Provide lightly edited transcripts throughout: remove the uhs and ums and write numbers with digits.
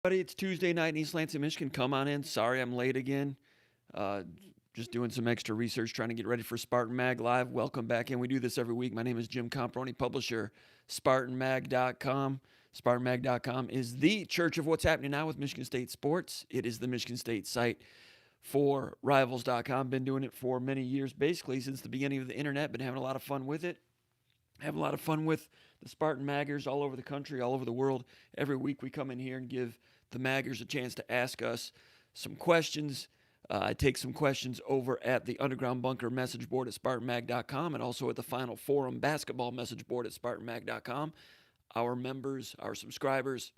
Buddy, it's Tuesday night in East Lansing, Michigan. Come on in. Sorry I'm late again. Uh, just doing some extra research, trying to get ready for Spartan Mag Live. Welcome back in. We do this every week. My name is Jim Comparoni, publisher, SpartanMag.com. SpartanMag.com is the church of what's happening now with Michigan State sports. It is the Michigan State site for Rivals.com. Been doing it for many years, basically since the beginning of the internet. Been having a lot of fun with it. Having a lot of fun with the Spartan Maggers all over the country, all over the world. Every week we come in here and give the Maggers a chance to ask us some questions. I take some questions over at the Underground Bunker message board at SpartanMag.com and also at the Final Forum basketball message board at SpartanMag.com. Our members, our subscribers,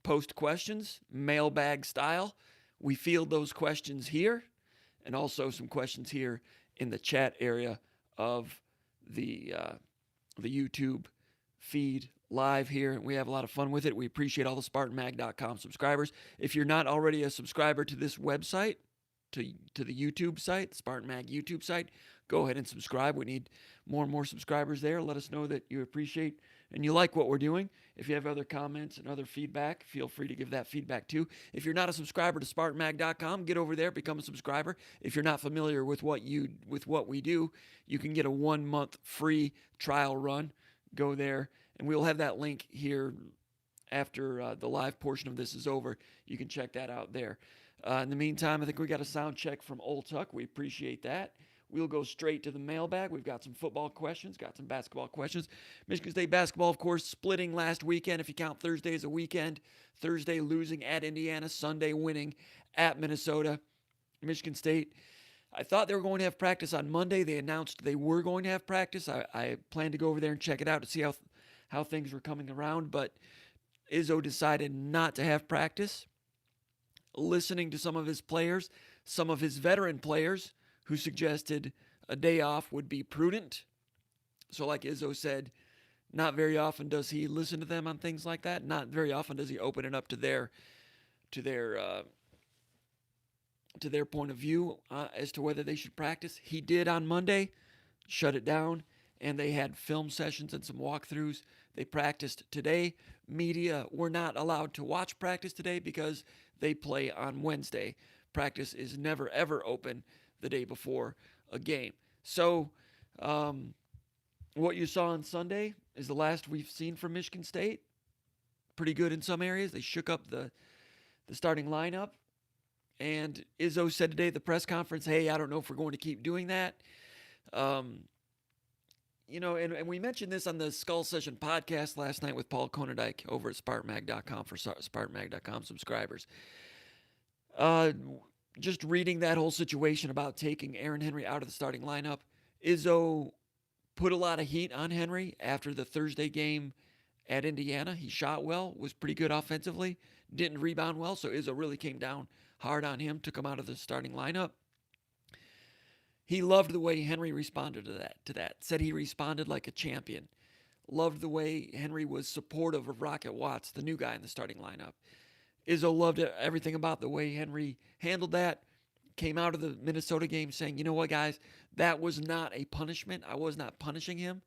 post questions, mailbag style. We field those questions here and also some questions here in the chat area of the YouTube feed live here, and we have a lot of fun with it. We appreciate all the SpartanMag.com subscribers. If you're not already a subscriber to this website, to the YouTube site, the Spartan Mag YouTube site, go ahead and subscribe. We need more and more subscribers there. Let us know that you appreciate and you like what we're doing. If you have other comments and other feedback, feel free to give that feedback too. If you're not a subscriber to SpartanMag.com, get over there, become a subscriber. If you're not familiar with what we do, you can get a 1 month free trial run. Go there, and we'll have that link here after the live portion of this is over. You can check that out there. In the meantime, I think we got a sound check from Old Tuck. We appreciate that. We'll go straight to the mailbag. We've got some football questions, got some basketball questions. Michigan State basketball, of course, splitting last weekend, if you count Thursday as a weekend. Thursday losing at Indiana, Sunday winning at Minnesota. Michigan State, I thought they were going to have practice on Monday. They announced they were going to have practice. I planned to go over there and check it out to see how things were coming around, but Izzo decided not to have practice. Listening to some of his players, some of his veteran players who suggested a day off would be prudent. So, like Izzo said, not very often does he listen to them on things like that. Not very often does he open it up to their point of view as to whether they should practice. He did on Monday, shut it down, and they had film sessions and some walkthroughs. They practiced today. Media were not allowed to watch practice today because they play on Wednesday. Practice is never, ever open the day before a game. So, what you saw on Sunday is the last we've seen from Michigan State. Pretty good in some areas. They shook up the starting lineup. And Izzo said today at the press conference, hey, I don't know if we're going to keep doing that. And we mentioned this on the Skull Session podcast last night with Paul Konadike over at SpartanMag.com for SpartanMag.com subscribers. Just reading that whole situation about taking Aaron Henry out of the starting lineup, Izzo put a lot of heat on Henry after the Thursday game at Indiana. He shot well, was pretty good offensively, didn't rebound well, so Izzo really came down hard on him, took him out of the starting lineup. He loved the way Henry responded to that. Said he responded like a champion. Loved the way Henry was supportive of Rocket Watts, the new guy in the starting lineup. Izzo loved everything about the way Henry handled that. Came out of the Minnesota game saying, you know what, guys, that was not a punishment. I was not punishing him.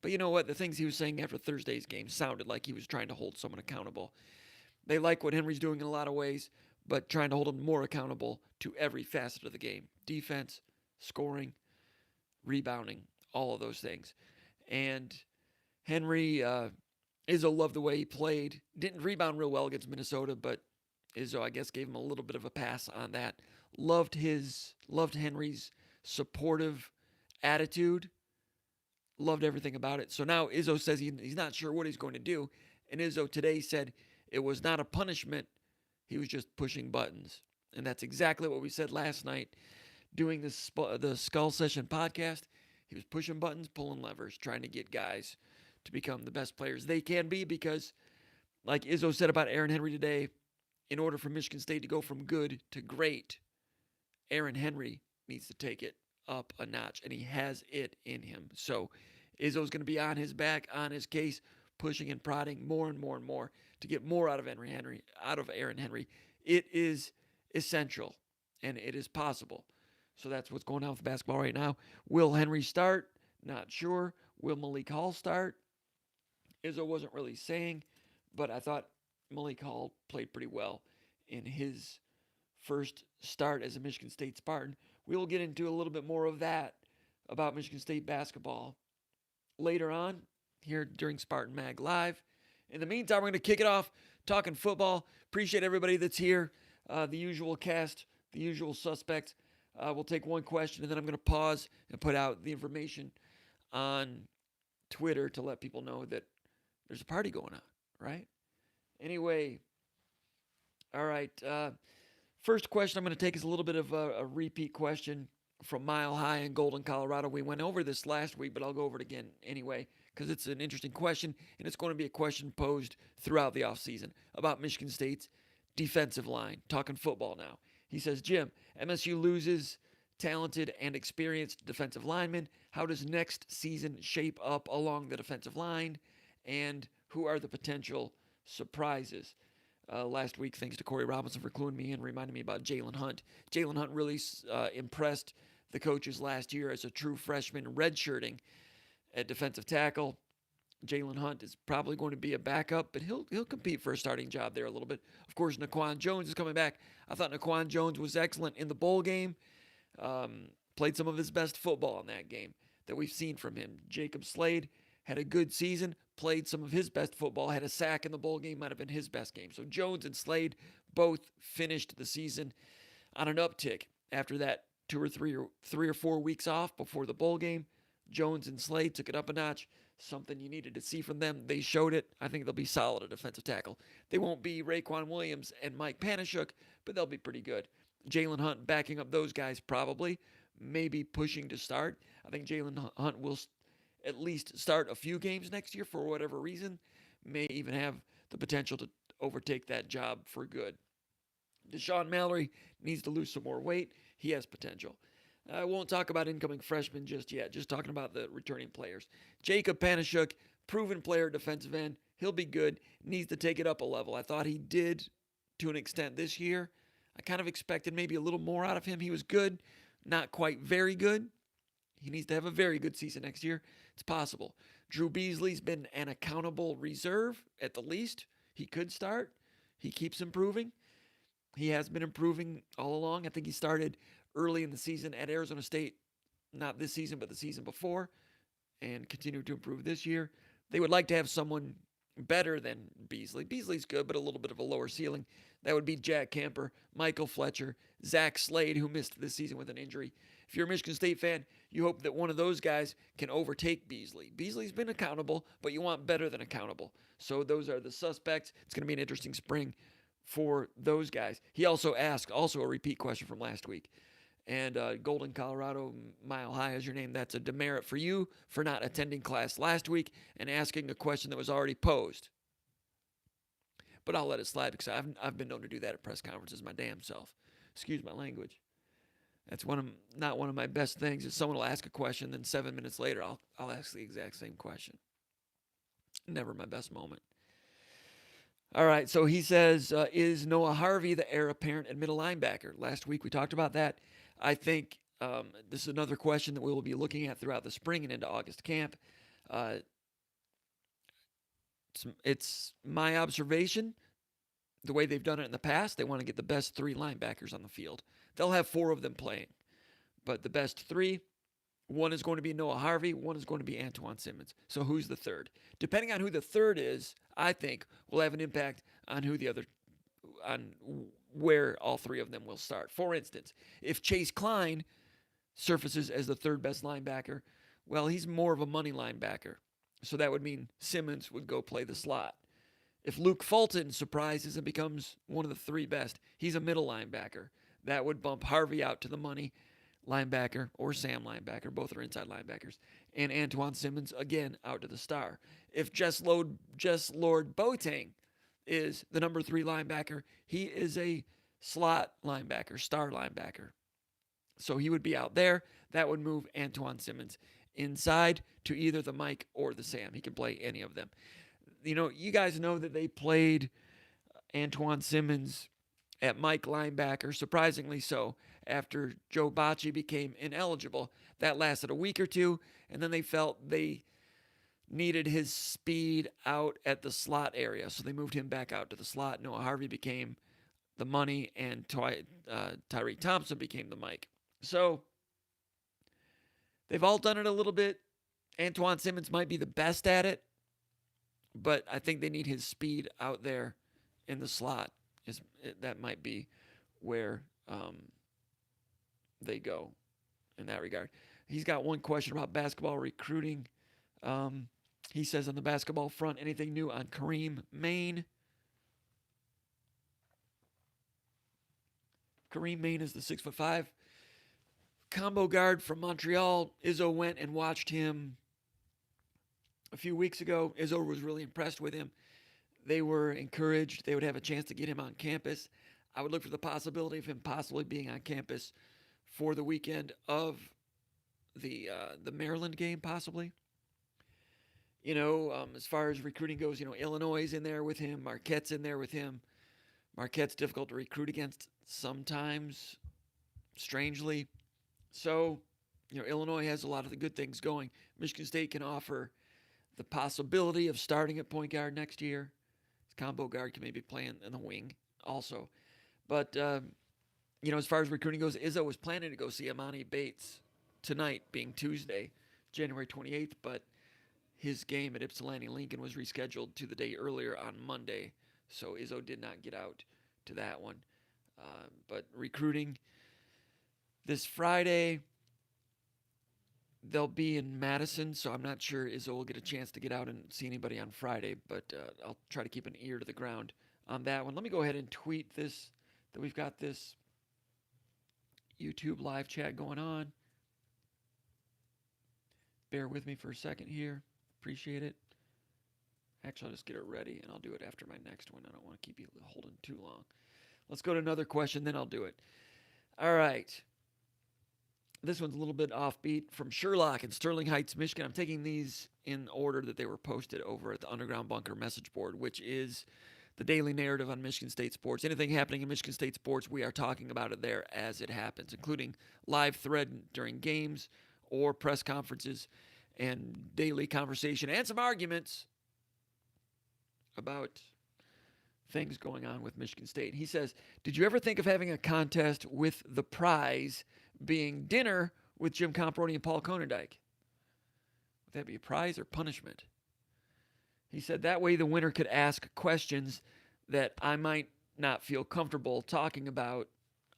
But you know what? The things he was saying after Thursday's game sounded like he was trying to hold someone accountable. They like what Henry's doing in a lot of ways, but trying to hold him more accountable to every facet of the game. Defense, scoring, rebounding, all of those things. And Henry, Izzo loved the way he played. Didn't rebound real well against Minnesota, but Izzo, I guess, gave him a little bit of a pass on that. Loved Henry's supportive attitude. Loved everything about it. So now Izzo says he's not sure what he's going to do. And Izzo today said it was not a punishment. He was just pushing buttons. And that's exactly what we said last night doing the Skull Session podcast. He was pushing buttons, pulling levers, trying to get guys to become the best players they can be because, like Izzo said about Aaron Henry today, in order for Michigan State to go from good to great, Aaron Henry needs to take it up a notch, and he has it in him. So Izzo's going to be on his back, on his case, pushing and prodding more and more and more to get more out of Aaron Henry. It is essential, and it is possible. So that's what's going on with basketball right now. Will Henry start? Not sure. Will Malik Hall start? Izzo wasn't really saying, but I thought Malik Hall played pretty well in his first start as a Michigan State Spartan. We will get into a little bit more of that about Michigan State basketball later on here during SpartanMag Live. In the meantime, we're going to kick it off talking football. Appreciate everybody that's here. The usual cast, the usual suspects. We'll take one question, and then I'm going to pause and put out the information on Twitter to let people know that there's a party going on, right? Anyway, all right. First question I'm going to take is a little bit of a repeat question from Mile High in Golden, Colorado. We went over this last week, but I'll go over it again anyway because it's an interesting question, and it's going to be a question posed throughout the offseason about Michigan State's defensive line. Talking football now. He says, Jim, MSU loses talented and experienced defensive linemen. How does next season shape up along the defensive line, and who are the potential surprises? Last week, thanks to Corey Robinson for cluing me in, reminding me about Jalen Hunt. Jalen Hunt really impressed the coaches last year as a true freshman redshirting at defensive tackle. Jalen Hunt is probably going to be a backup, but he'll compete for a starting job there a little bit. Of course, Naquan Jones is coming back. I thought Naquan Jones was excellent in the bowl game. Played some of his best football in that game that we've seen from him. Jacob Slade had a good season, played some of his best football, had a sack in the bowl game, might have been his best game. So Jones and Slade both finished the season on an uptick after that 2 or 3 or 4 weeks off before the bowl game. Jones and Slade took it up a notch. Something you needed to see from them. They showed it. I think they'll be solid at defensive tackle. They won't be Raekwon Williams and Mike Panis, but they'll be pretty good. Jalen Hunt backing up those guys probably, maybe pushing to start. I think Jalen Hunt will at least start a few games next year for whatever reason. May even have the potential to overtake that job for good. Deshaun Mallory needs to lose some more weight. He has potential. I won't talk about incoming freshmen just yet, just talking about the returning players. Jacob Panashuk, proven player, defensive end. He'll be good. Needs to take it up a level. I thought he did to an extent this year. I kind of expected maybe a little more out of him. He was good, not quite very good. He needs to have a very good season next year. It's possible. Drew Beasley's been an accountable reserve at the least. He could start. He keeps improving. He has been improving all along. I think he started early in the season at Arizona State, not this season, but the season before, and continued to improve this year. They would like to have someone better than Beasley. Beasley's good, but a little bit of a lower ceiling. That would be Jack Camper, Michael Fletcher, Zach Slade, who missed this season with an injury. If you're a Michigan State fan, you hope that one of those guys can overtake Beasley. Beasley's been accountable, but you want better than accountable. So those are the suspects. It's going to be an interesting spring for those guys. He also asked, a repeat question from last week. And Golden, Colorado, Mile High is your name. That's a demerit for you for not attending class last week and asking a question that was already posed. But I'll let it slide because I've been known to do that at press conferences my damn self. Excuse my language. That's not one of my best things is someone will ask a question, then 7 minutes later I'll ask the exact same question. Never my best moment. All right, so he says, is Noah Harvey the heir apparent at middle linebacker? Last week we talked about that. I think this is another question that we will be looking at throughout the spring and into August camp. It's my observation, the way they've done it in the past, they want to get the best 3 linebackers on the field. They'll have 4 of them playing, but the best 3, one is going to be Noah Harvey, one is going to be Antoine Simmons. So who's the third? Depending on who the third is, I think will have an impact on where all 3 of them will start. For instance, if Chayse Klein surfaces as the third best linebacker, well, he's more of a money linebacker. So that would mean Simmons would go play the slot. If Luke Fulton surprises and becomes one of the 3 best, he's a middle linebacker. That would bump Harvey out to the money linebacker or Sam linebacker. Both are inside linebackers. And Antoine Simmons, again, out to the star. If Jess Lord Boateng is the number 3 linebacker, he is a slot linebacker, star linebacker. So he would be out there. That would move Antoine Simmons inside to either the Mike or the Sam. He can play any of them. You know, you guys know that they played Antoine Simmons at Mike linebacker, surprisingly so, after Joe Bacci became ineligible. That lasted a week or two, and then they felt they needed his speed out at the slot area, so they moved him back out to the slot. Noah Harvey became the money, and Tyreek Thompson became the Mike. So they've all done it a little bit. Antoine Simmons might be the best at it, but I think they need his speed out there in the slot. That might be where they go in that regard. He's got one question about basketball recruiting. He says on the basketball front, anything new on Kareem Maine? Kareem Maine is the 6'5" combo guard from Montreal. Izzo went and watched him a few weeks ago. Izzo was really impressed with him. They were encouraged they would have a chance to get him on campus. I would look for the possibility of him possibly being on campus for the weekend of the Maryland game, possibly. As far as recruiting goes, Illinois is in there with him. Marquette's in there with him. Marquette's difficult to recruit against sometimes, strangely. So, Illinois has a lot of the good things going. Michigan State can offer the possibility of starting at point guard next year. His combo guard can maybe play in the wing also. But, as far as recruiting goes, Izzo was planning to go see Amani Bates tonight, being Tuesday, January 28th, but his game at Ypsilanti Lincoln was rescheduled to the day earlier on Monday, so Izzo did not get out to that one. But recruiting this Friday, they'll be in Madison, so I'm not sure Izzo will get a chance to get out and see anybody on Friday, but I'll try to keep an ear to the ground on that one. Let me go ahead and tweet this, that we've got this YouTube live chat going on. Bear with me for a second here. Appreciate it. Actually, I'll just get it ready, and I'll do it after my next one. I don't want to keep you holding too long. Let's go to another question, then I'll do it. All right. This one's a little bit offbeat from Sherlock in Sterling Heights, Michigan. I'm taking these in order that they were posted over at the Underground Bunker message board, which is the daily narrative on Michigan State sports. Anything happening in Michigan State sports, we are talking about it there as it happens, including live thread during games or press conferences and daily conversation and some arguments about things going on with Michigan State. He says, did you ever think of having a contest with the prize being dinner with Jim Comparoni and Paul Konendijk? Would that be a prize or punishment? He said that way the winner could ask questions that I might not feel comfortable talking about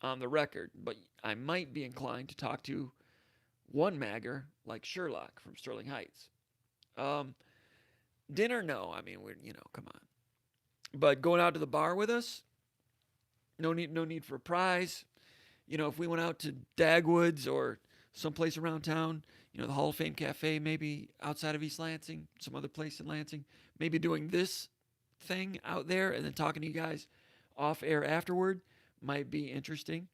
on the record, but I might be inclined to talk to one magger like Sherlock from Sterling Heights. Dinner, no. I mean, come on. But going out to the bar with us, no need for a prize. If we went out to Dagwoods or someplace around town, the Hall of Fame Cafe, maybe outside of East Lansing, some other place in Lansing, maybe doing this thing out there and then talking to you guys off air afterward might be interesting.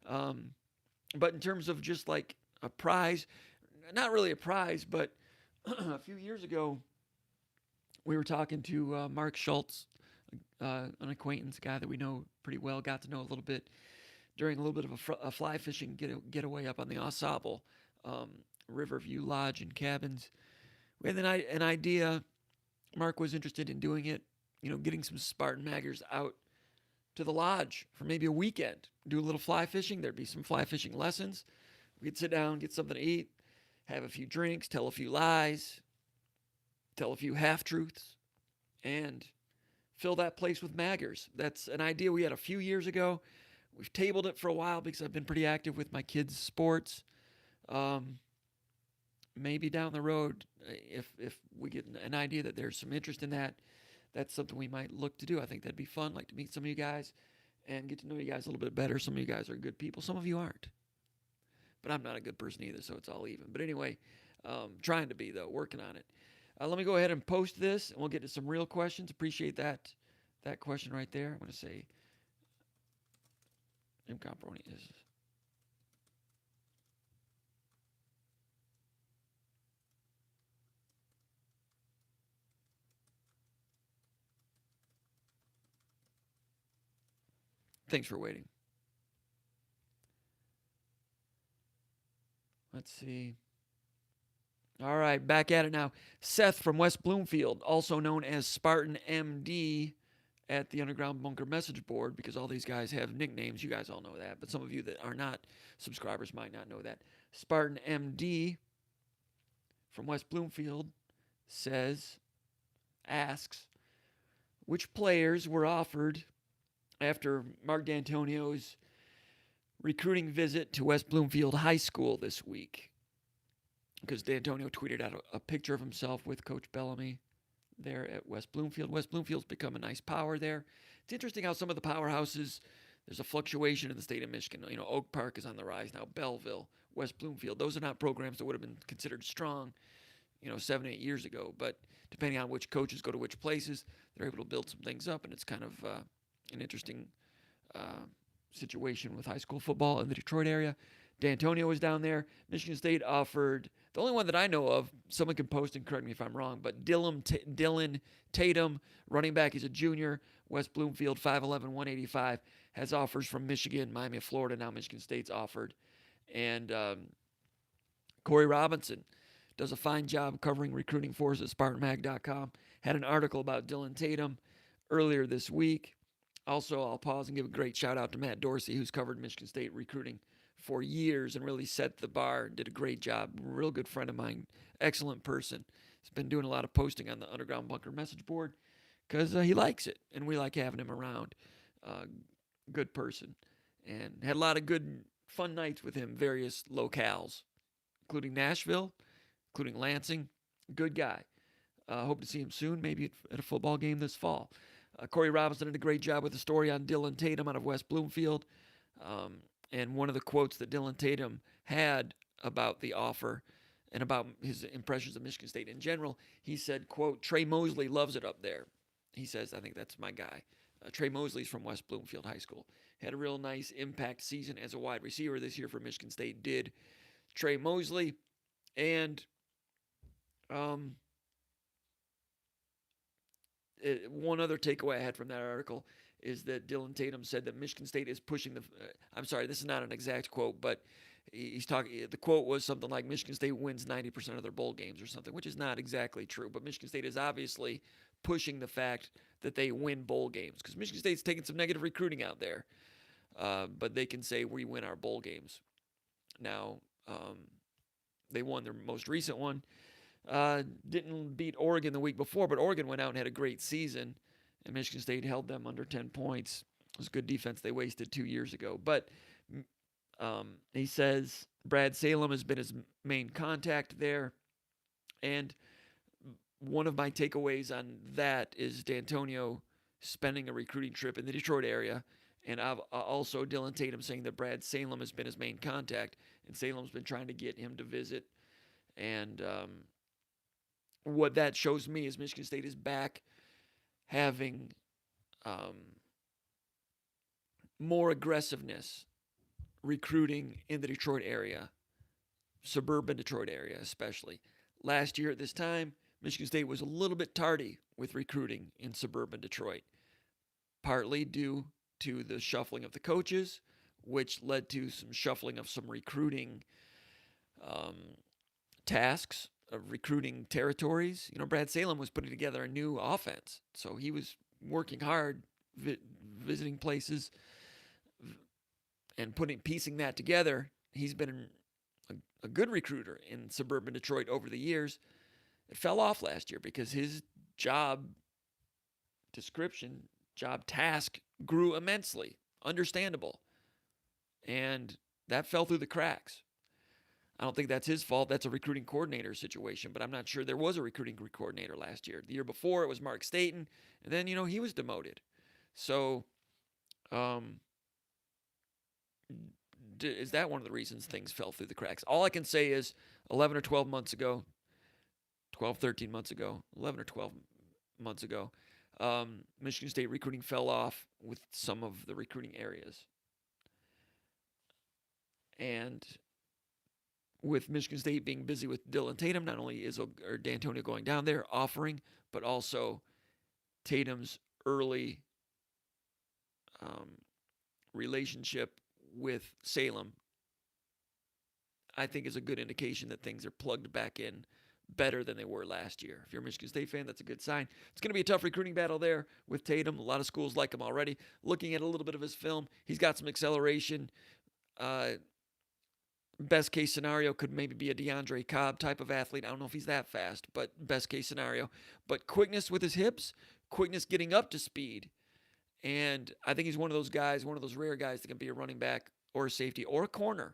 But in terms of just like a prize, not really a prize, but a few years ago, we were talking to Mark Schultz, an acquaintance, a guy that we know pretty well, got to know a little bit during a little bit of a fly fishing getaway up on the Au Riverview Lodge and Cabins. We had an idea. Mark was interested in doing it, getting some Spartan maggers out to the lodge for maybe a weekend, do a little fly fishing. There'd be some fly fishing lessons. We'd sit down, get something to eat, have a few drinks, tell a few lies, tell a few half-truths, and fill that place with maggers. That's an idea we had a few years ago. We've tabled it for a while because I've been pretty active with my kids' sports. Maybe down the road, if we get an idea that there's some interest in that, that's something we might look to do. I think that'd be fun, like to meet some of you guys and get to know you guys a little bit better. Some of you guys are good people. Some of you aren't. But I'm not a good person either, so it's all even. But anyway, trying to be, though, working on it. Let me go ahead and post this, and we'll get to some real questions. Appreciate that question right there. I'm going to say Jim Comparoni is... Thanks for waiting. Let's see. All right, back at it now. Seth from West Bloomfield, also known as Spartan MD at the Underground Bunker message board, because all these guys have nicknames. You guys all know that, but some of you that are not subscribers might not know that. Spartan MD from West Bloomfield asks, which players were offered after Mark Dantonio's recruiting visit to West Bloomfield High School this week? Because Dantonio tweeted out a picture of himself with Coach Bellamy there at West Bloomfield. West Bloomfield's become a nice power there. It's interesting how some of the powerhouses, there's a fluctuation in the state of Michigan. Oak Park is on the rise now, Belleville, West Bloomfield. Those are not programs that would have been considered strong, 7, 8 years ago. But depending on which coaches go to which places, they're able to build some things up, and it's kind of an interesting situation with high school football in the Detroit area. Dantonio was down there. Michigan State offered, the only one that I know of, someone can post and correct me if I'm wrong, but Dylan Tatum, running back, he's a junior, West Bloomfield, 5'11", 185, has offers from Michigan, Miami of Florida. Now Michigan State's offered. And Corey Robertson does a fine job covering recruiting for us at SpartanMag.com. Had an article about Dylan Tatum earlier this week. Also, I'll pause and give a great shout out to Matt Dorsey, who's covered Michigan State recruiting for years and really set the bar, did a great job. Real good friend of mine, excellent person. He's been doing a lot of posting on the Underground Bunker message board because he likes it, and we like having him around. Good person. And had a lot of good, fun nights with him, various locales, including Nashville, including Lansing. Good guy. Hope to see him soon, maybe at a football game this fall. Corey Robinson did a great job with the story on Dylan Tatum out of West Bloomfield. And one of the quotes that Dylan Tatum had about the offer and about his impressions of Michigan State in general, he said, quote, Trey Mosley loves it up there. He says, I think that's my guy. Trey Mosley's from West Bloomfield High School. Had a real nice impact season as a wide receiver this year for Michigan State, did Trey Mosley. And one other takeaway I had from that article is that Dylan Tatum said that Michigan State is pushing the. I'm sorry, this is not an exact quote, but he's talking. The quote was something like Michigan State wins 90% of their bowl games or something, which is not exactly true. But Michigan State is obviously pushing the fact that they win bowl games because Michigan State's taking some negative recruiting out there, but they can say we win our bowl games. Now, they won their most recent one. Didn't beat Oregon the week before, but Oregon went out and had a great season, and Michigan State held them under 10 points. It was good defense they wasted 2 years ago. But he says Brad Salem has been his main contact there, and one of my takeaways on that is Dantonio spending a recruiting trip in the Detroit area, and I've also Dylan Tatum saying that Brad Salem has been his main contact, and Salem's been trying to get him to visit, and what that shows me is Michigan State is back having more aggressiveness recruiting in the Detroit area, suburban Detroit area especially. Last year at this time, Michigan State was a little bit tardy with recruiting in suburban Detroit, partly due to the shuffling of the coaches, which led to some shuffling of some recruiting tasks, of recruiting territories. Brad Salem was putting together a new offense, so he was working hard, visiting places, and piecing that together. He's been a good recruiter in suburban Detroit over the years. It fell off last year because his job description, job task grew immensely. Understandable. And that fell through the cracks. I don't think that's his fault. That's a recruiting coordinator situation, but I'm not sure there was a recruiting coordinator last year. The year before, it was Mark Staten, and then, he was demoted. So, is that one of the reasons things fell through the cracks? All I can say is 11 or 12 months ago, 12, 13 months ago, 11 or 12 months ago, Michigan State recruiting fell off with some of the recruiting areas. And with Michigan State being busy with Dylan Tatum, not only is Dantonio going down there offering, but also Tatum's early relationship with Salem, I think is a good indication that things are plugged back in better than they were last year. If you're a Michigan State fan, that's a good sign. It's going to be a tough recruiting battle there with Tatum. A lot of schools like him already. Looking at a little bit of his film, he's got some acceleration. Best case scenario could maybe be a DeAndre Cobb type of athlete. I don't know if he's that fast, but best case scenario. But quickness with his hips, quickness getting up to speed. And I think he's one of those guys, one of those rare guys that can be a running back or a safety or a corner.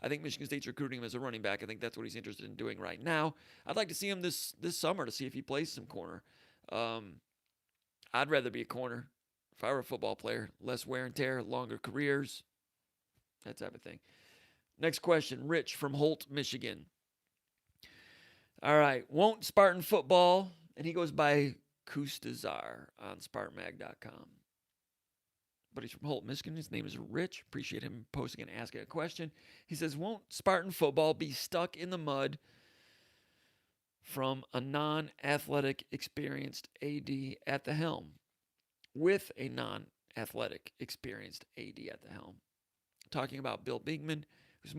I think Michigan State's recruiting him as a running back. I think that's what he's interested in doing right now. I'd like to see him this summer to see if he plays some corner. I'd rather be a corner if I were a football player. Less wear and tear, longer careers, that type of thing. Next question, Rich from Holt, Michigan. All right, won't Spartan football, and he goes by Kustazar on SpartanMag.com. But he's from Holt, Michigan. His name is Rich. Appreciate him posting and asking a question. He says, won't Spartan football be stuck in the mud from a non-athletic experienced AD at the helm? With a non-athletic experienced AD at the helm. Talking about Bill Beekman, who's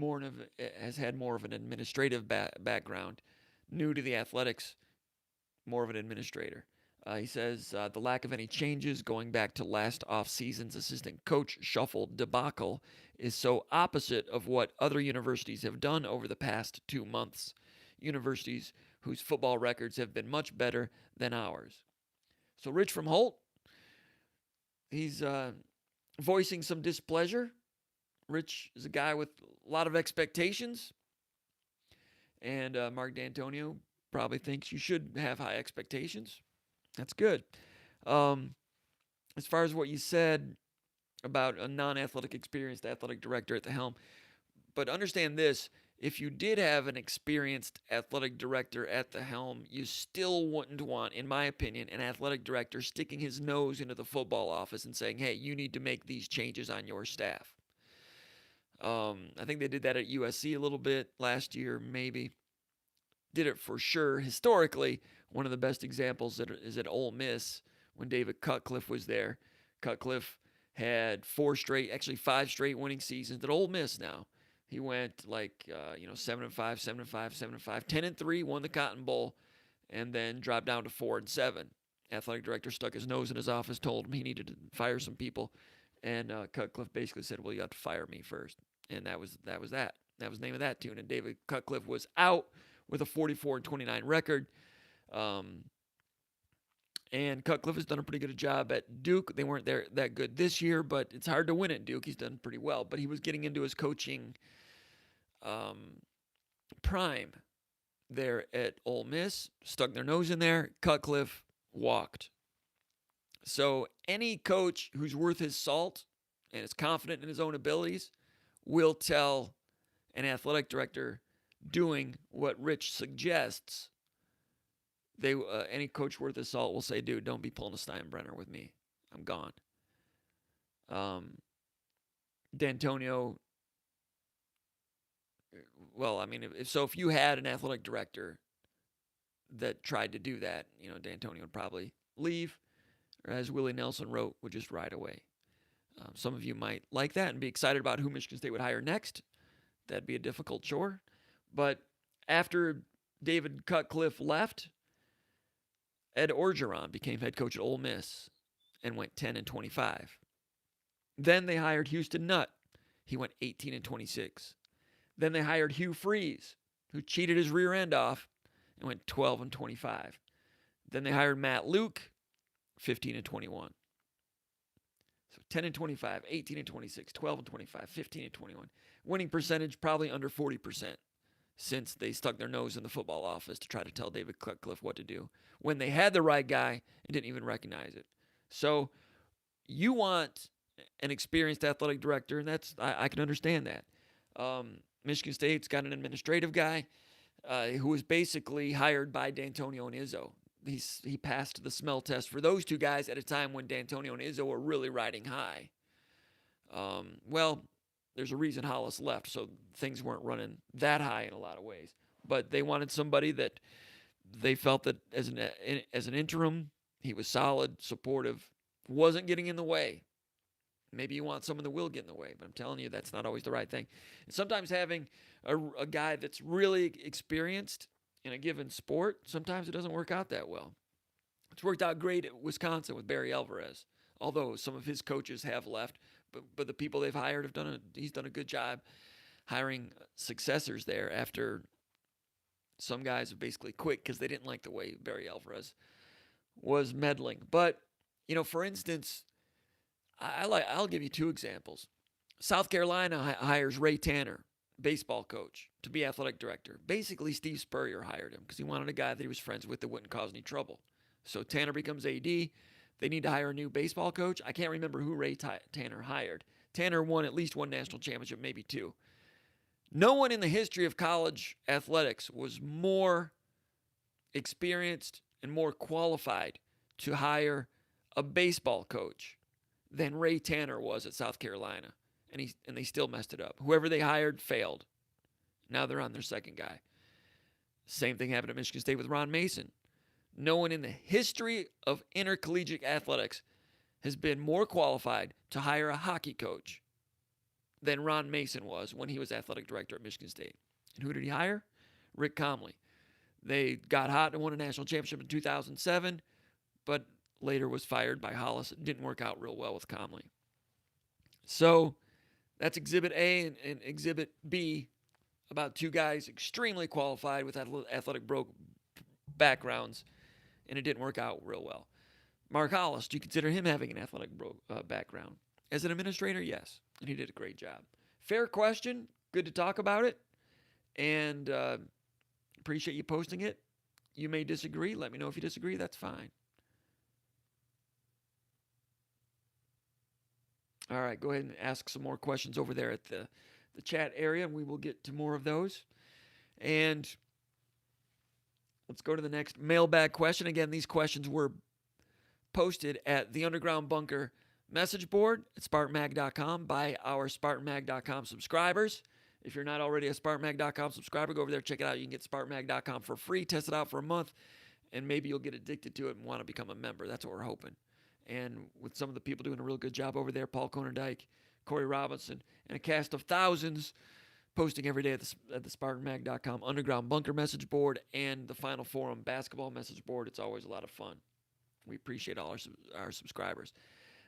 has had more of an administrative background, new to the athletics, more of an administrator. He says the lack of any changes going back to last offseason's assistant coach shuffle debacle is so opposite of what other universities have done over the past 2 months. Universities whose football records have been much better than ours. So Rich from Holt, he's voicing some displeasure. Rich is a guy with a lot of expectations. And Mark Dantonio probably thinks you should have high expectations. That's good. As far as what you said about a non-athletic experienced athletic director at the helm, but understand this, if you did have an experienced athletic director at the helm, you still wouldn't want, in my opinion, an athletic director sticking his nose into the football office and saying, hey, you need to make these changes on your staff. I think they did that at USC a little bit last year, maybe. Did it for sure. Historically, one of the best examples is at Ole Miss when David Cutcliffe was there. Cutcliffe had 5 straight winning seasons at Ole Miss now. He went 7-5, 7-5, 7-5, 10-3, won the Cotton Bowl, and then dropped down to 4-7. Athletic director stuck his nose in his office, told him he needed to fire some people, and Cutcliffe basically said, well, you have to fire me first. And that was that. That was the name of that tune. And David Cutcliffe was out with a 44-29 record. And Cutcliffe has done a pretty good job at Duke. They weren't there that good this year, but it's hard to win at Duke. He's done pretty well. But he was getting into his coaching prime there at Ole Miss. Stuck their nose in there. Cutcliffe walked. So any coach who's worth his salt and is confident in his own abilities will tell an athletic director doing what Rich suggests. Any coach worth his salt will say, dude, don't be pulling a Steinbrenner with me. I'm gone. Dantonio, well, I mean, if you had an athletic director that tried to do that, Dantonio would probably leave, or as Willie Nelson wrote, would just ride away. Some of you might like that and be excited about who Michigan State would hire next. That'd be a difficult chore. But after David Cutcliffe left, Ed Orgeron became head coach at Ole Miss and went 10-25. Then they hired Houston Nutt. He went 18-26. Then they hired Hugh Freeze, who cheated his rear end off and went 12-25. Then they hired Matt Luke, 15-21. So 10-25, 18-26, 12-25, 15-21. Winning percentage probably under 40%, since they stuck their nose in the football office to try to tell David Cutcliffe what to do when they had the right guy and didn't even recognize it. So you want an experienced athletic director, and I can understand that. Michigan State's got an administrative guy who was basically hired by Dantonio and Izzo. He passed the smell test for those two guys at a time when Dantonio and Izzo were really riding high. Well, there's a reason Hollis left, so things weren't running that high in a lot of ways. But they wanted somebody that they felt that as an interim, he was solid, supportive, wasn't getting in the way. Maybe you want someone that will get in the way, but I'm telling you, that's not always the right thing. And sometimes having a guy that's really experienced in a given sport, sometimes it doesn't work out that well. It's worked out great at Wisconsin with Barry Alvarez, although some of his coaches have left, but the people they've hired he's done a good job hiring successors there after some guys have basically quit because they didn't like the way Barry Alvarez was meddling. But, for instance, I'll give you two examples. South Carolina hires Ray Tanner, baseball coach, to be athletic director. Basically, Steve Spurrier hired him because he wanted a guy that he was friends with that wouldn't cause any trouble. So Tanner becomes AD. They need to hire a new baseball coach. I can't remember who Ray Tanner hired. Tanner won at least one national championship, maybe two. No one in the history of college athletics was more experienced and more qualified to hire a baseball coach than Ray Tanner was at South Carolina. And they still messed it up. Whoever they hired failed. Now they're on their second guy. Same thing happened at Michigan State with Ron Mason. No one in the history of intercollegiate athletics has been more qualified to hire a hockey coach than Ron Mason was when he was athletic director at Michigan State. And who did he hire? Rick Comley. They got hot and won a national championship in 2007, but later was fired by Hollis. It didn't work out real well with Comley. So that's Exhibit A and Exhibit B about two guys extremely qualified with athletic backgrounds, and it didn't work out real well. Mark Hollis, do you consider him having an athletic background? As an administrator, yes, and he did a great job. Fair question. Good to talk about it, and appreciate you posting it. You may disagree. Let me know if you disagree. That's fine. All right, go ahead and ask some more questions over there at the chat area, and we will get to more of those. And let's go to the next mailbag question. Again, these questions were posted at the Underground Bunker message board at SpartanMag.com by our SpartanMag.com subscribers. If you're not already a SpartanMag.com subscriber, go over there, check it out. You can get SpartanMag.com for free, test it out for a month, and maybe you'll get addicted to it and want to become a member. That's what we're hoping. And with some of the people doing a real good job over there, Paul Konerdijk, Corey Robinson, and a cast of thousands posting every day at the SpartanMag.com Underground Bunker message board and the Final Forum basketball message board. It's always a lot of fun. We appreciate all our subscribers.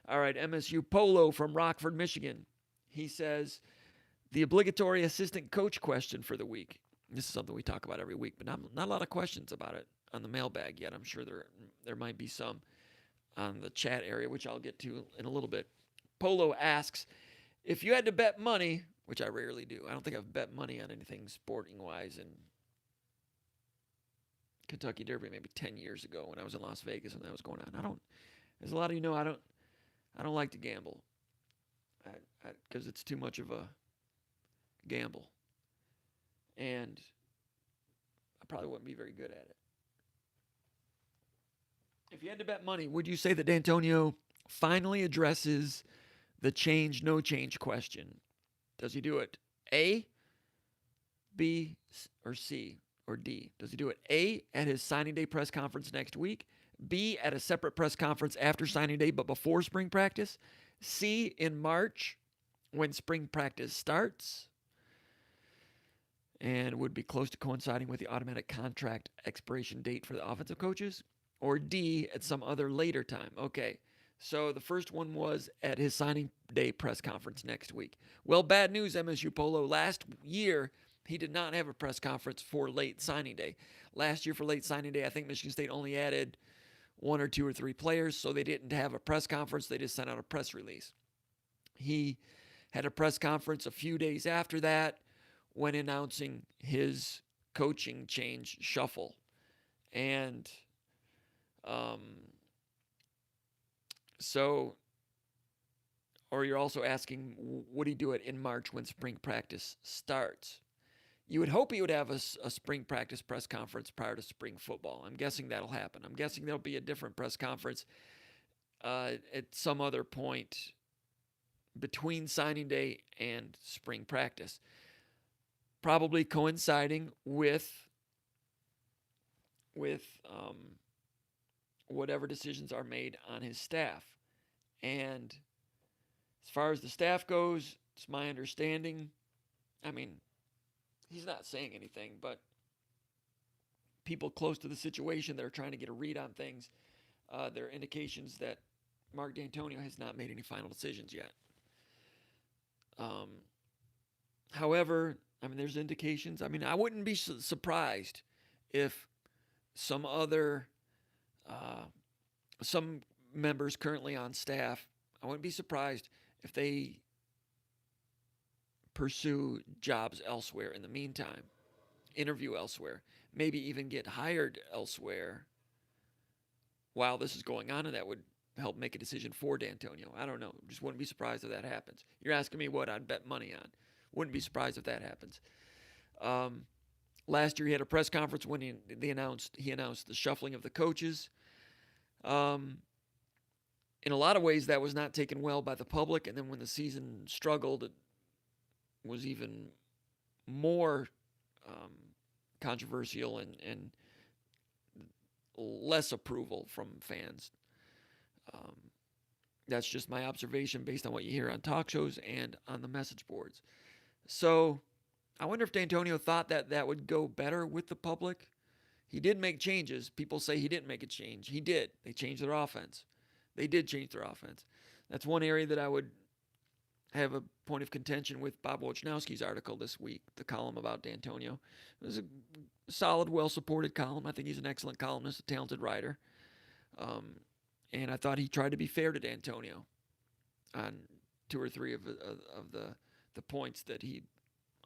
All right, MSU Polo from Rockford, Michigan. He says, the obligatory assistant coach question for the week. This is something we talk about every week, but not a lot of questions about it on the mailbag yet. I'm sure there might be some on the chat area, which I'll get to in a little bit. Polo asks, if you had to bet money, which I rarely do. I don't think I've bet money on anything sporting-wise in Kentucky Derby maybe 10 years ago when I was in Las Vegas and that was going on. As a lot of you know, I don't like to gamble because it's too much of a gamble. And I probably wouldn't be very good at it. If you had to bet money, would you say that Dantonio finally addresses the change, no change question? Does he do it A, B, or C, or D? Does he do it A, at his signing day press conference next week, B, at a separate press conference after signing day but before spring practice, C, in March when spring practice starts, and would be close to coinciding with the automatic contract expiration date for the offensive coaches, or D, at some other later time? Okay, so the first one was at his signing day press conference next week. Well, bad news, MSU Polo. Last year, he did not have a press conference for late signing day. Last year for late signing day, I think Michigan State only added 1 or 2 or 3 players, so they didn't have a press conference. They just sent out a press release. He had a press conference a few days after that when announcing his coaching change shuffle. And so, or you're also asking, would he do it in March when spring practice starts? You would hope he would have a spring practice press conference prior to spring football. I'm guessing that'll happen. I'm guessing there'll be a different press conference at some other point between signing day and spring practice, probably coinciding with whatever decisions are made on his staff. And as far as the staff goes, it's my understanding, I mean, he's not saying anything, but people close to the situation that are trying to get a read on things, there are indications that Mark Dantonio has not made any final decisions yet. However, I mean, there's indications. I mean, I wouldn't be surprised if some members currently on staff, I wouldn't be surprised if they pursue jobs elsewhere in the meantime, interview elsewhere, maybe even get hired elsewhere while this is going on, and that would help make a decision for Dantonio. I don't know. Just wouldn't be surprised if that happens. You're asking me what I'd bet money on. Wouldn't be surprised if that happens. Last year he had a press conference when he announced the shuffling of the coaches. In a lot of ways, that was not taken well by the public, and then when the season struggled, it was even more controversial and less approval from fans. That's just my observation based on what you hear on talk shows and on the message boards. So I wonder if Dantonio thought that would go better with the public. He did make changes. People say he didn't make a change. He did. They changed their offense. They did change their offense. That's one area that I would have a point of contention with Bob Wojnowski's article this week, the column about Dantonio. It was a solid, well-supported column. I think he's an excellent columnist, a talented writer. And I thought he tried to be fair to Dantonio on two or three of the points that he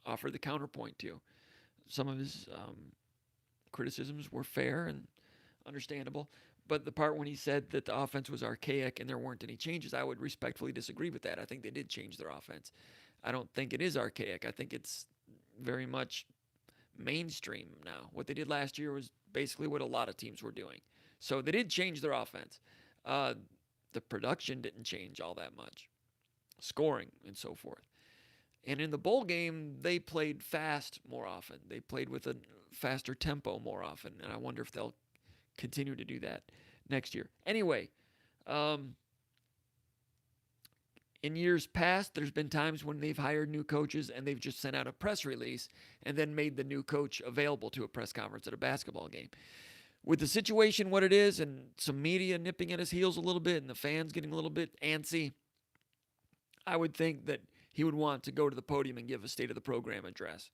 offered the counterpoint to. Some of his criticisms were fair and understandable, but the part when he said that the offense was archaic and there weren't any changes, I would respectfully disagree with that. I think they did change their offense. I don't think it is archaic. I think it's very much mainstream now. What they did last year was basically what a lot of teams were doing. So they did change their offense. The production didn't change all that much, scoring and so forth. And in the bowl game, they played fast more often. They played with a faster tempo more often, and I wonder if they'll continue to do that next year. Anyway, in years past, there's been times when they've hired new coaches and they've just sent out a press release and then made the new coach available to a press conference at a basketball game. With the situation what it is and some media nipping at his heels a little bit and the fans getting a little bit antsy, I would think that he would want to go to the podium and give a state of the program address.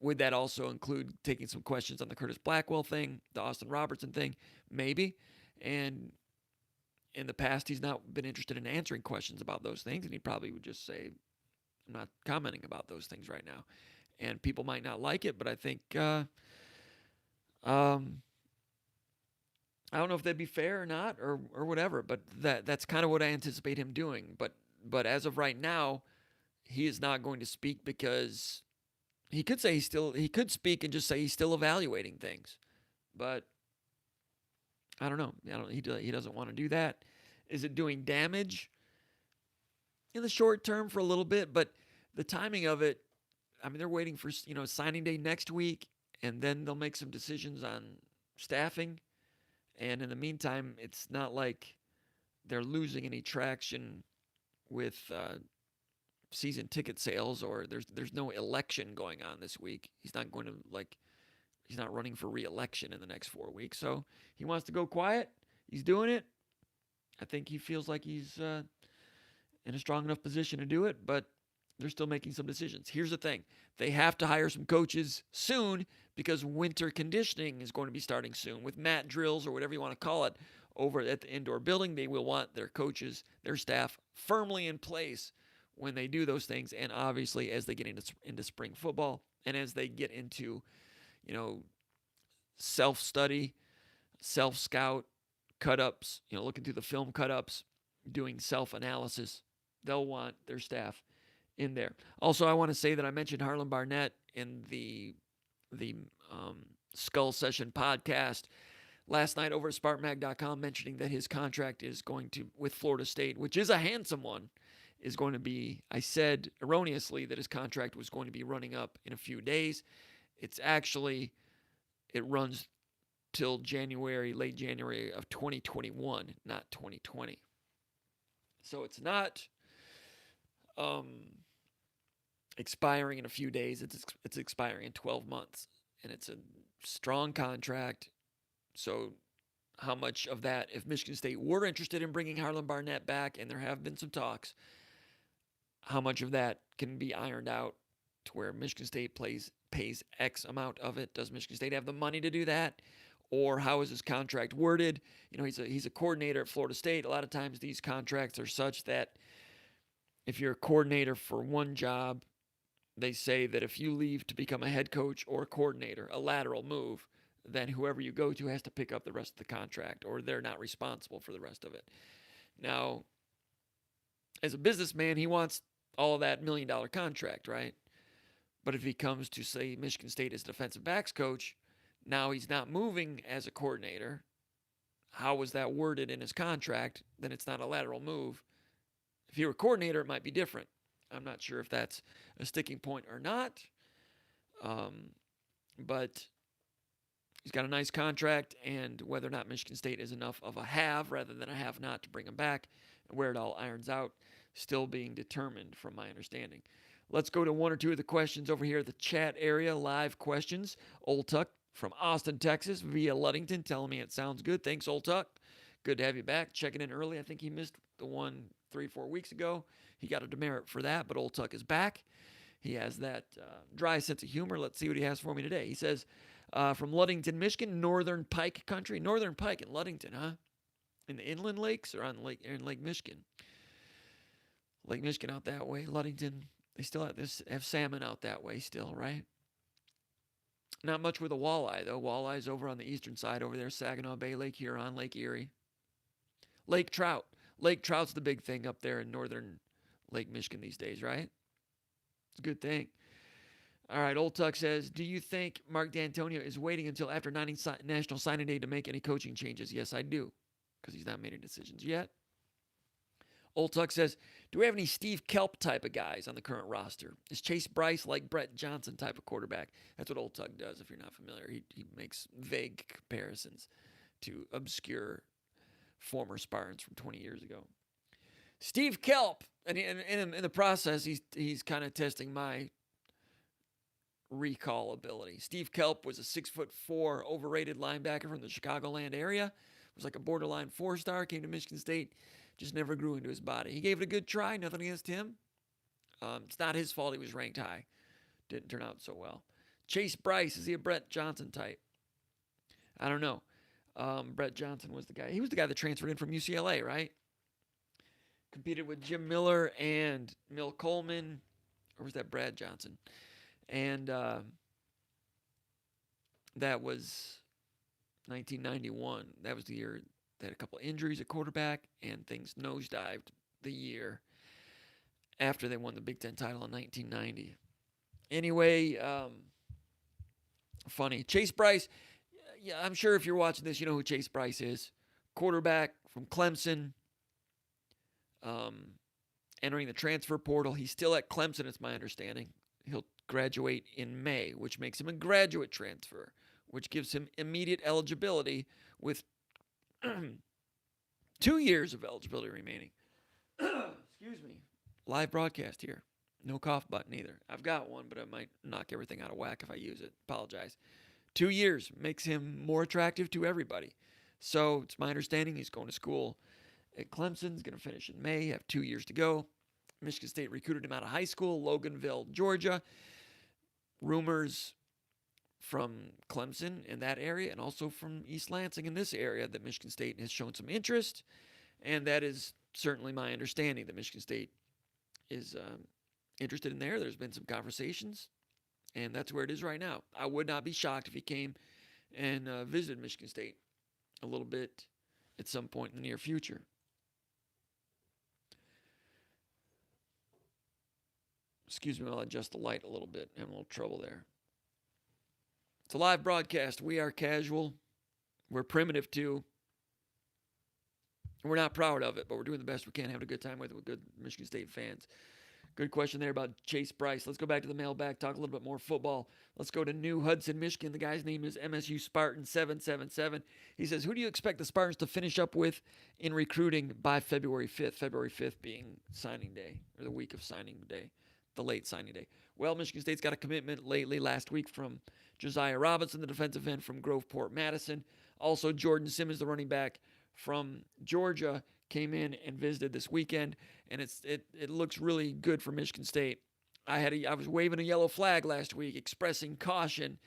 Would that also include taking some questions on the Curtis Blackwell thing, the Austin Robertson thing? Maybe. And in the past, he's not been interested in answering questions about those things, and he probably would just say, I'm not commenting about those things right now. And people might not like it, but I think I don't know if that'd be fair or not or whatever, but that's kind of what I anticipate him doing. But as of right now, he is not going to speak because he could say he could speak and just say he's still evaluating things. But I don't know. He doesn't want to do that. Is it doing damage in the short term for a little bit? But the timing of it, I mean, they're waiting for signing day next week, and then they'll make some decisions on staffing. And in the meantime, it's not like they're losing any traction with season ticket sales, or there's no election going on this week. He's not going to he's not running for re-election in the next 4 weeks. So he wants to go quiet. He's doing it. I think he feels like he's in a strong enough position to do it, but they're still making some decisions. Here's the thing. They have to hire some coaches soon because winter conditioning is going to be starting soon with mat drills or whatever you want to call it over at the indoor building. They will want their coaches, their staff firmly in place when they do those things. And obviously as they get into spring football and as they get into, self-study, self-scout, cut-ups, looking through the film cut-ups, doing self-analysis, they'll want their staff in there. Also, I want to say that I mentioned Harlan Barnett in the Skull Session podcast last night over at SpartanMag.com, mentioning that his contract is going to, with Florida State, which is a handsome one, is going to be, I said erroneously that his contract was going to be running up in a few days. It's actually, it runs till late January of 2021, not 2020. So it's not expiring in a few days. It's expiring in 12 months, and it's strong contract. So how much of that, if Michigan State were interested in bringing Harlan Barnett back, and there have been some talks, how much of that can be ironed out to where Michigan State pays X amount of it? Does Michigan State have the money to do that? Or how is his contract worded? He's a coordinator at Florida State. A lot of times these contracts are such that if you're a coordinator for one job, they say that if you leave to become a head coach or a coordinator, a lateral move, then whoever you go to has to pick up the rest of the contract, or they're not responsible for the rest of it. Now, as a businessman, he wants all of that $1 million contract, right? But if he comes to, say, Michigan State as defensive backs coach, now he's not moving as a coordinator. How was that worded in his contract? Then it's not a lateral move. If you were a coordinator, it might be different. I'm not sure if that's a sticking point or not. But he's got a nice contract, and whether or not Michigan State is enough of a have rather than a have not to bring him back, and where it all irons out, still being determined from my understanding. Let's go to one or two of the questions over here at the chat area, live questions. Old Tuck from Austin, Texas, via Ludington, telling me it sounds good. Thanks, Old Tuck. Good to have you back. Checking in early. I think he missed the one 3-4 weeks ago. He got a demerit for that, but Old Tuck is back. He has that dry sense of humor. Let's see what he has for me today. He says, from Ludington, Michigan, Northern Pike country. Northern Pike in Ludington, huh? In the inland lakes or in Lake Michigan? Lake Michigan out that way. Ludington, they still have salmon out that way still, right? Not much with a walleye, though. Walleye's over on the eastern side over there, Saginaw Bay, Lake Huron, Lake Erie. Lake trout. Lake trout's the big thing up there in northern Lake Michigan these days, right? It's a good thing. All right, Old Tuck says, do you think Mark Dantonio is waiting until after National Signing Day to make any coaching changes? Yes, I do, because he's not made any decisions yet. Old Tuck says, do we have any Steve Kelp type of guys on the current roster? Is Chayse Bryce like Brett Johnson type of quarterback? That's what Old Tuck does, if you're not familiar. He makes vague comparisons to obscure former Spartans from 20 years ago. Steve Kelp, and in the process, he's kind of testing my recall ability. Steve Kelp was a 6'4" overrated linebacker from the Chicagoland area. Was like a borderline 4-star, came to Michigan State, just never grew into his body. He gave it a good try, nothing against him. It's not his fault he was ranked high. Didn't turn out so well. Chayse Bryce, is he a Brett Johnson type? I don't know. Brett Johnson was the guy. He was the guy that transferred in from UCLA, right? Competed with Jim Miller and Mill Coleman. Or was that Brad Johnson? And that was 1991. That was the year they had a couple injuries at quarterback, and things nosedived the year after they won the Big Ten title in 1990. Anyway, funny. Chayse Bryce, yeah, I'm sure if you're watching this, you know who Chayse Bryce is. Quarterback from Clemson, entering the transfer portal. He's still at Clemson, it's my understanding. He'll graduate in May, which makes him a graduate transfer, which gives him immediate eligibility with 2 years of eligibility remaining. Excuse me. Live broadcast here. No cough button either. I've got one, but I might knock everything out of whack if I use it. Apologize. 2 years makes him more attractive to everybody. So it's my understanding he's going to school at Clemson. He's going to finish in May, have 2 years to go. Michigan State recruited him out of high school, Loganville, Georgia. Rumors from Clemson in that area and also from East Lansing in this area that Michigan State has shown some interest, and that is certainly my understanding that Michigan State is interested in there. There's been some conversations, and that's where it is right now. I would not be shocked if he came and visited Michigan State a little bit at some point in the near future. Excuse me while I adjust the light a little bit. I'm having a little trouble there. It's a live broadcast. We are casual. We're primitive, too. We're not proud of it, but we're doing the best we can, having a good time with good Michigan State fans. Good question there about Chayse Bryce. Let's go back to the mailbag, talk a little bit more football. Let's go to New Hudson, Michigan. The guy's name is MSU Spartan 777. He says, who do you expect the Spartans to finish up with in recruiting by February 5th? February 5th being signing day, or the week of signing day. the late signing day. Well, Michigan State's got a commitment last week from Josiah Robertson, the defensive end from Groveport Madison. Also, Jordan Simmons, the running back from Georgia, came in and visited this weekend, and it looks really good for Michigan State. I was waving a yellow flag last week, expressing caution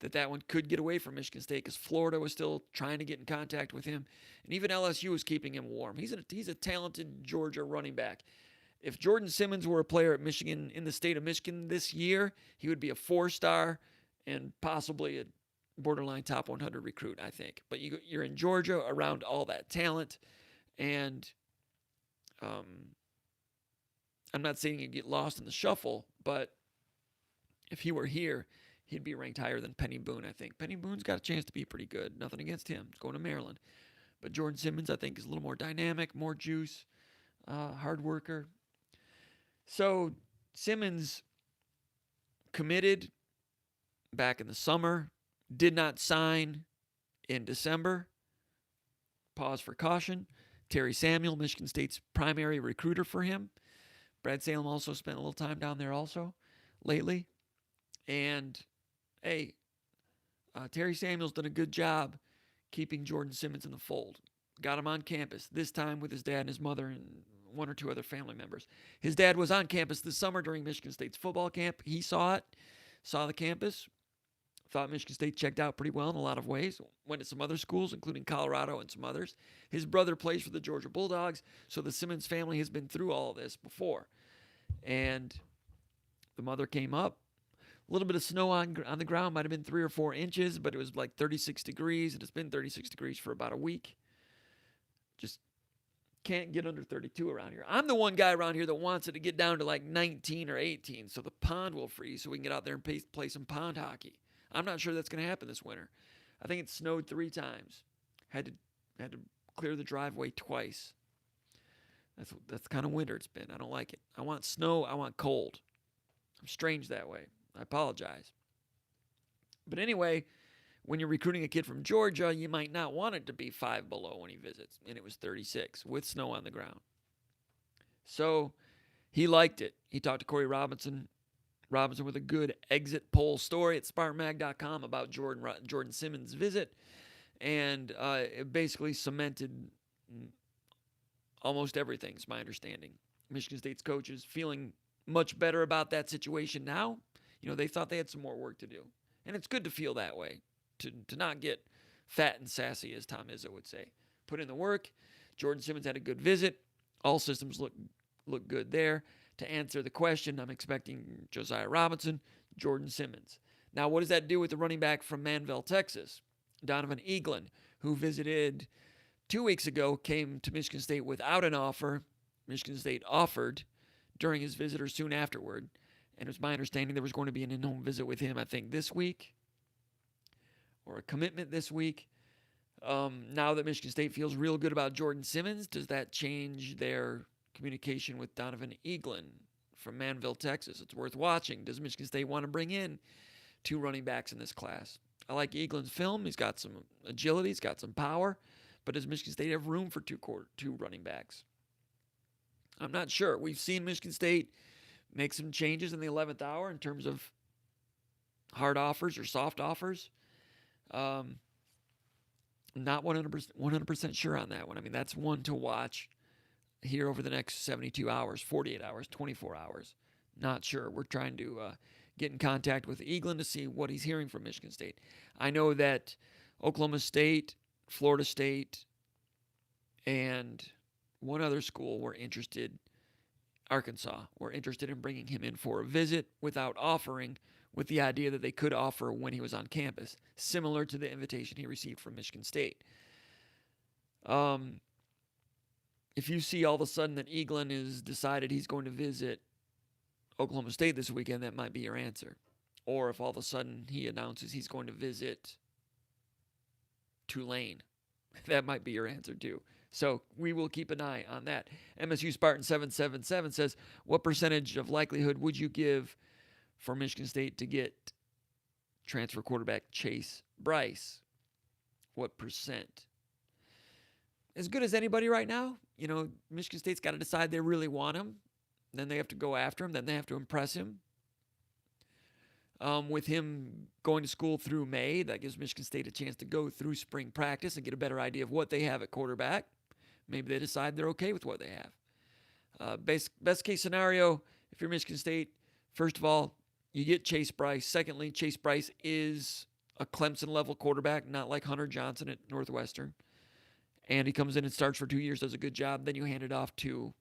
that one could get away from Michigan State because Florida was still trying to get in contact with him, and even LSU was keeping him warm. He's a talented Georgia running back. If Jordan Simmons were a player at Michigan in the state of Michigan this year, he would be a 4-star and possibly a borderline top 100 recruit, I think. But you're in Georgia around all that talent, and I'm not saying you get lost in the shuffle, but if he were here, he'd be ranked higher than Penny Boone, I think. Penny Boone's got a chance to be pretty good. Nothing against him. He's going to Maryland. But Jordan Simmons, I think, is a little more dynamic, more juice, hard worker. So Simmons committed back in the summer, did not sign in December. Pause for caution. Terry Samuel, Michigan State's primary recruiter for him. Brad Salem also spent a little time down there also lately. And, hey, Terry Samuel's done a good job keeping Jordan Simmons in the fold. Got him on campus, this time with his dad and his mother and one or two other family members. His dad was on campus this summer during Michigan State's football camp. He saw it, saw the campus, thought Michigan State checked out pretty well in a lot of ways. Went to some other schools, including Colorado and some others. His brother plays for the Georgia Bulldogs, so the Simmons family has been through all of this before. And the mother came up. A little bit of snow on the ground, might have been 3 or 4 inches, but it was like 36 degrees, and it's been 36 degrees for about a week. Just can't get under 32 around here. I'm the one guy around here that wants it to get down to like 19 or 18 so the pond will freeze so we can get out there and play some pond hockey. I'm not sure that's going to happen this winter. I think it snowed 3 times. Had to clear the driveway twice. That's the kind of winter it's been. I don't like it. I want snow. I want cold. I'm strange that way. I apologize. But anyway, when you're recruiting a kid from Georgia, you might not want it to be 5 below when he visits. And it was 36 with snow on the ground. So he liked it. He talked to Corey Robinson with a good exit poll story at SpartanMag.com about Jordan Simmons' visit. And it basically cemented almost everything, is my understanding. Michigan State's coaches feeling much better about that situation now. You know, they thought they had some more work to do. And it's good to feel that way, to not get fat and sassy, as Tom Izzo would say. Put in the work. Jordan Simmons had a good visit. All systems look good there. To answer the question, I'm expecting Josiah Robertson, Jordan Simmons. Now, what does that do with the running back from Manville, Texas? Donovan Eaglin, who visited 2 weeks ago, came to Michigan State without an offer. Michigan State offered during his visit or soon afterward. And it was my understanding there was going to be an in-home visit with him, I think, this week, or a commitment this week. Now that Michigan State feels real good about Jordan Simmons, does that change their communication with Donovan Eaglin from Manville, Texas? It's worth watching. Does Michigan State want to bring in 2 running backs in this class? I like Eaglin's film. He's got some agility. He's got some power. But does Michigan State have room for 2 running backs? I'm not sure. We've seen Michigan State make some changes in the 11th hour in terms of hard offers or soft offers. Not 100% sure on that one. I mean, that's one to watch here over the next 72 hours, 48 hours, 24 hours. Not sure. We're trying to get in contact with Eaglin to see what he's hearing from Michigan State. I know that Oklahoma State, Florida State, and one other school were interested. Arkansas were interested in bringing him in for a visit without offering, with the idea that they could offer when he was on campus, similar to the invitation he received from Michigan State. If you see all of a sudden that Eaglin has decided he's going to visit Oklahoma State this weekend, that might be your answer. Or if all of a sudden he announces he's going to visit Tulane, that might be your answer too. So we will keep an eye on that. MSU Spartan 777 says, what percentage of likelihood would you give for Michigan State to get transfer quarterback Chayse Bryce? What percent? As good as anybody right now. You know, Michigan State's got to decide they really want him. Then they have to go after him. Then they have to impress him. With him going to school through May, that gives Michigan State a chance to go through spring practice and get a better idea of what they have at quarterback. Maybe they decide they're okay with what they have. Best case scenario, if you're Michigan State, first of all, you get Chayse Bryce. Secondly, Chayse Bryce is a Clemson-level quarterback, not like Hunter Johnson at Northwestern. And he comes in and starts for 2 years, does a good job. Then you hand it off to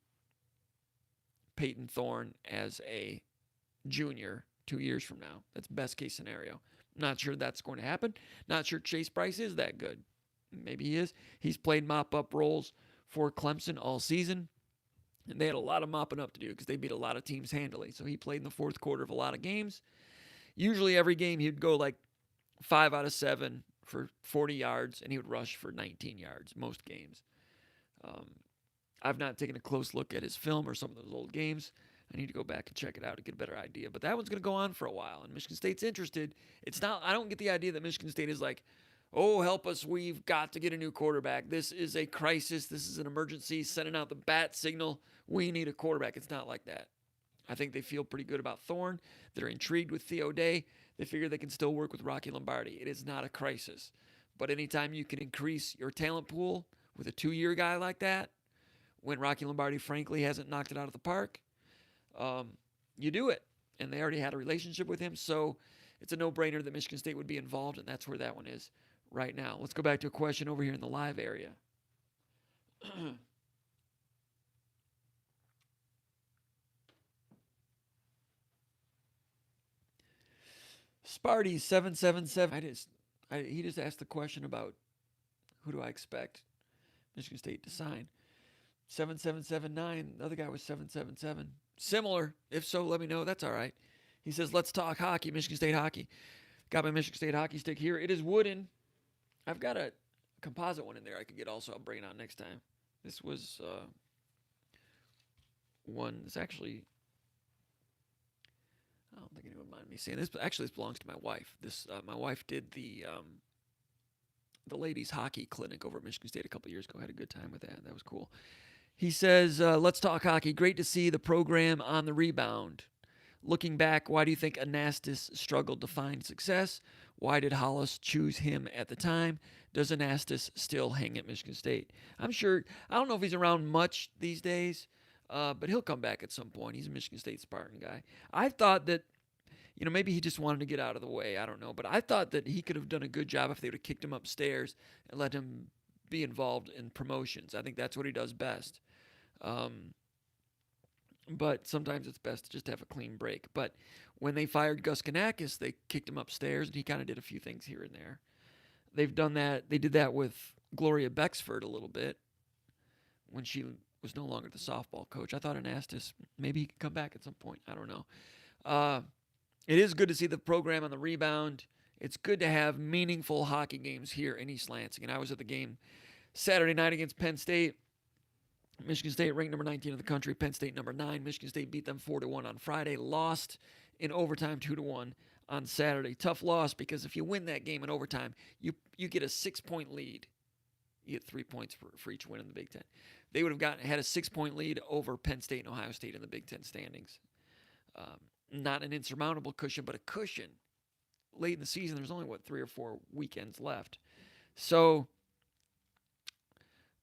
Peyton Thorne as a junior 2 years from now. That's best case scenario. Not sure that's going to happen. Not sure Chayse Bryce is that good. Maybe he is. He's played mop-up roles for Clemson all season. And they had a lot of mopping up to do because they beat a lot of teams handily. So he played in the fourth quarter of a lot of games. Usually every game he'd go like 5 out of 7 for 40 yards, and he would rush for 19 yards most games. I've not taken a close look at his film or some of those old games. I need to go back and check it out to get a better idea. But that one's going to go on for a while, and Michigan State's interested. It's not. I don't get the idea that Michigan State is like, oh, help us, we've got to get a new quarterback. This is a crisis. This is an emergency, sending out the bat signal. We need a quarterback. It's not like that. I think they feel pretty good about Thorne. They're intrigued with Theo Day. They figure they can still work with Rocky Lombardi. It is not a crisis. But anytime you can increase your talent pool with a 2-year guy like that, when Rocky Lombardi, frankly, hasn't knocked it out of the park, you do it. And they already had a relationship with him, so it's a no-brainer that Michigan State would be involved, and that's where that one is right now. Let's go back to a question over here in the live area. Sparty 777. He just asked the question about who do I expect Michigan State to sign. 7779. The other guy was 777. Similar. If so, let me know. That's all right. He says, let's talk hockey, Michigan State hockey. Got my Michigan State hockey stick here. It is wooden. I've got a composite one in there I could get also. I'll bring it on next time. This was one that's actually, I don't think anyone mind me saying this, but actually this belongs to my wife. My wife did the ladies hockey clinic over at Michigan State a couple years ago. Had a good time with that. That was cool. He says, let's talk hockey. Great to see the program on the rebound. Looking back, why do you think Anastas struggled to find success? Why did Hollis choose him at the time? Does Anastas still hang at Michigan State? I'm sure, I don't know if he's around much these days, but he'll come back at some point. He's a Michigan State Spartan guy. I thought that, maybe he just wanted to get out of the way. I don't know. But I thought that he could have done a good job if they would have kicked him upstairs and let him be involved in promotions. I think that's what he does best. But sometimes it's best to just have a clean break. But when they fired Gus Kanakis, they kicked him upstairs, and he kind of did a few things here and there. They've done that. They did that with Gloria Bexford a little bit when she was no longer the softball coach. I thought Anastas, maybe he could come back at some point. I don't know. It is good to see the program on the rebound. It's good to have meaningful hockey games here in East Lansing. And I was at the game Saturday night against Penn State. Michigan State ranked number 19 in the country. Penn State number 9. Michigan State beat them 4-1 on Friday. Lost in overtime 2-1 on Saturday. Tough loss because if you win that game in overtime, you get a 6-point lead. You get 3 points for each win in the Big Ten. They would have had a 6-point lead over Penn State and Ohio State in the Big Ten standings. Not an insurmountable cushion, but a cushion. Late in the season, there's only, 3 or 4 weekends left. So,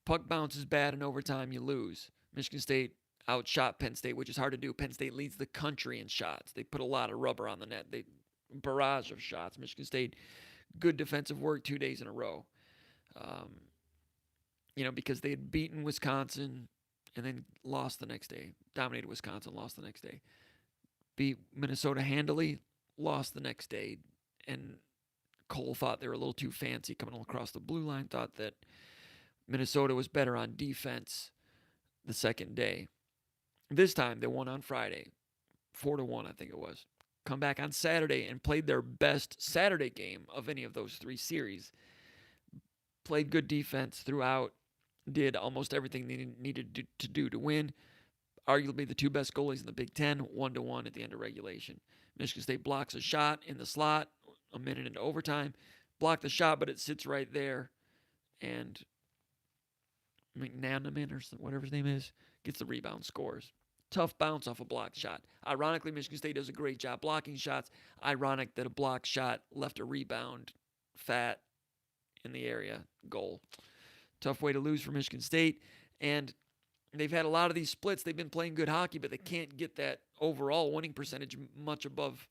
puck bounces bad in overtime, you lose. Michigan State outshot Penn State, which is hard to do. Penn State leads the country in shots. They put a lot of rubber on the net. Barrage of shots. Michigan State, good defensive work 2 days in a row. Because they had beaten Wisconsin and then lost the next day. Dominated Wisconsin, lost the next day. Beat Minnesota handily, lost the next day. And Cole thought they were a little too fancy coming across the blue line, thought that Minnesota was better on defense the second day. This time, they won on Friday, 4-1, I think it was. Come back on Saturday and played their best Saturday game of any of those 3 series. Played good defense throughout, did almost everything they needed to do to win. Arguably the 2 best goalies in the Big Ten, 1-1 at the end of regulation. Michigan State blocks a shot in the slot a minute into overtime. Blocked the shot, but it sits right there. And McNanaman or whatever his name is, gets the rebound, scores. Tough bounce off a blocked shot. Ironically, Michigan State does a great job blocking shots. Ironic that a blocked shot left a rebound fat in the area. Goal. Tough way to lose for Michigan State. And they've had a lot of these splits. They've been playing good hockey, but they can't get that overall winning percentage much above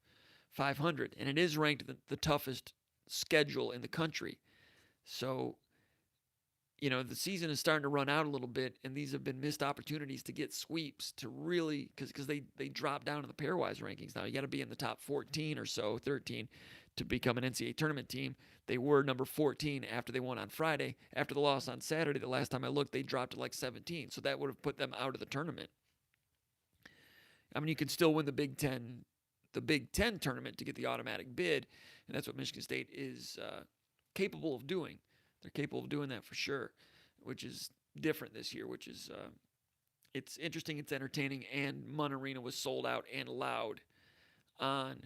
500. And it is ranked the toughest schedule in the country. So, the season is starting to run out a little bit, and these have been missed opportunities to get sweeps to really, because they drop down in the pairwise rankings now. You got to be in the top 14 or so, 13, to become an NCAA tournament team. They were number 14 after they won on Friday. After the loss on Saturday, the last time I looked, they dropped to like 17. So that would have put them out of the tournament. I mean, you can still win the Big Ten tournament to get the automatic bid, and that's what Michigan State is capable of doing. They're capable of doing that for sure, which is different this year, which is it's interesting, it's entertaining, and Munn Arena was sold out and loud on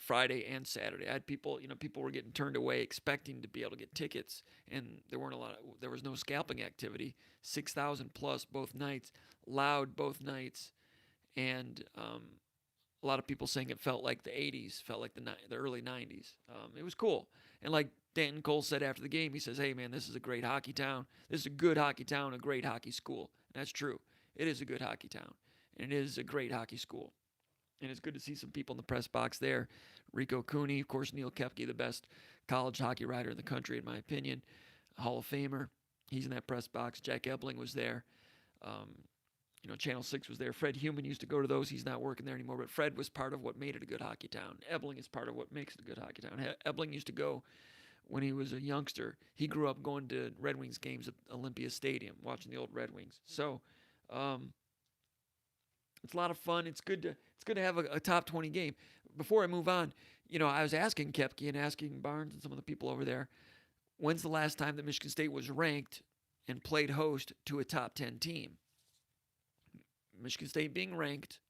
Friday and Saturday. I had people were getting turned away expecting to be able to get tickets, and there was no scalping activity. 6,000 plus both nights, loud both nights, and a lot of people saying it felt like the 80s, felt like the early 90s. It was cool. And like Danton Cole said after the game, he says, hey, man, this is a great hockey town. This is a good hockey town, a great hockey school. And that's true. It is a good hockey town, and it is a great hockey school. And it's good to see some people in the press box there. Rico Cooney, of course, Neil Koepke, the best college hockey writer in the country, in my opinion. Hall of Famer. He's in that press box. Jack Ebling was there. Channel 6 was there. Fred Heumann used to go to those. He's not working there anymore, but Fred was part of what made it a good hockey town. Ebling is part of what makes it a good hockey town. Ebling used to go when he was a youngster. He grew up going to Red Wings games at Olympia Stadium, watching the old Red Wings. So it's a lot of fun. It's good to have a top 20 game. Before I move on, I was asking Koepke and asking Barnes and some of the people over there, when's the last time that Michigan State was ranked and played host to a top 10 team? Michigan State being ranked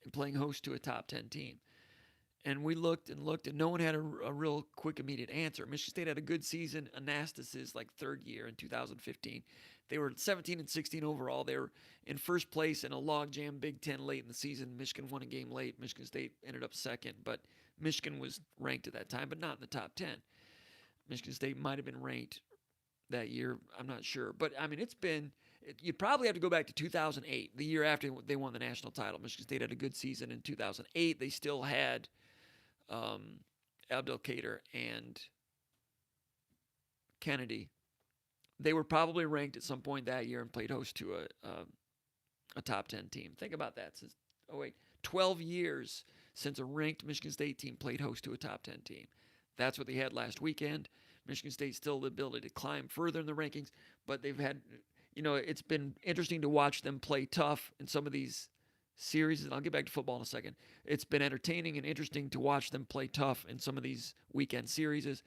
and playing host to a top 10 team. And we looked, and no one had a real quick, immediate answer. Michigan State had a good season. Anastas's third year in 2015. They were 17 and 16 overall. They were in first place in a logjam Big Ten late in the season. Michigan won a game late. Michigan State ended up second, but Michigan was ranked at that time, but not in the top 10. Michigan State might have been ranked that year. I'm not sure. But, I mean, you'd probably have to go back to 2008, the year after they won the national title. Michigan State had a good season in 2008. They still had Abdelkader and Kennedy. They were probably ranked at some point that year and played host to a top 10 team. Think about that. 12 years since a ranked Michigan State team played host to a top 10 team. That's what they had last weekend. Michigan State still the ability to climb further in the rankings, but they've had, it's been interesting to watch them play tough in some of these series. And I'll get back to football in a second. It's been entertaining and interesting to watch them play tough in some of these weekend series,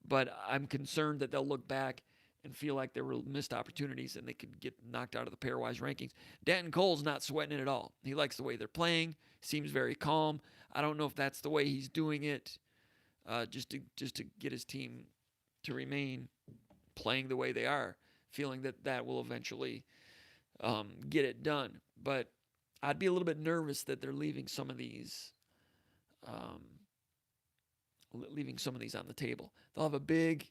but I'm concerned that they'll look back and feel like there were missed opportunities and they could get knocked out of the pairwise rankings. Danton Cole's not sweating it at all. He likes the way they're playing, seems very calm. I don't know if that's the way he's doing it, just to get his team to remain playing the way they are, feeling that will eventually get it done. But I'd be a little bit nervous that they're leaving some of these on the table. They'll have a big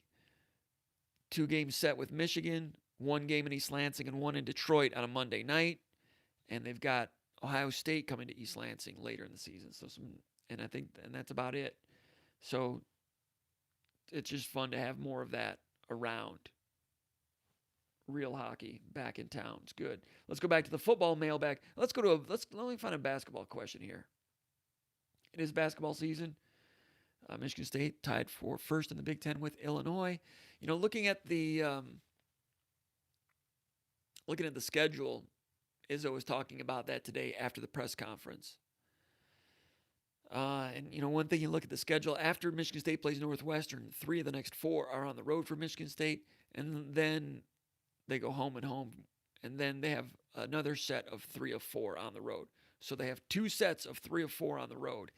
2-game set with Michigan, 1 game in East Lansing and 1 in Detroit on a Monday night, and they've got Ohio State coming to East Lansing later in the season. And that's about it. So it's just fun to have more of that around. Real hockey back in town. It's good. Let's go back to the football mailbag. Let me find a basketball question here. It is basketball season. Michigan State tied for first in the Big Ten with Illinois. Looking at the schedule, Izzo was talking about that today after the press conference. One thing, you look at the schedule, after Michigan State plays Northwestern, 3 of the next 4 are on the road for Michigan State, and then they go home and home, and then they have another set of 3 of 4 on the road. So they have 2 sets of 3 of 4 on the road.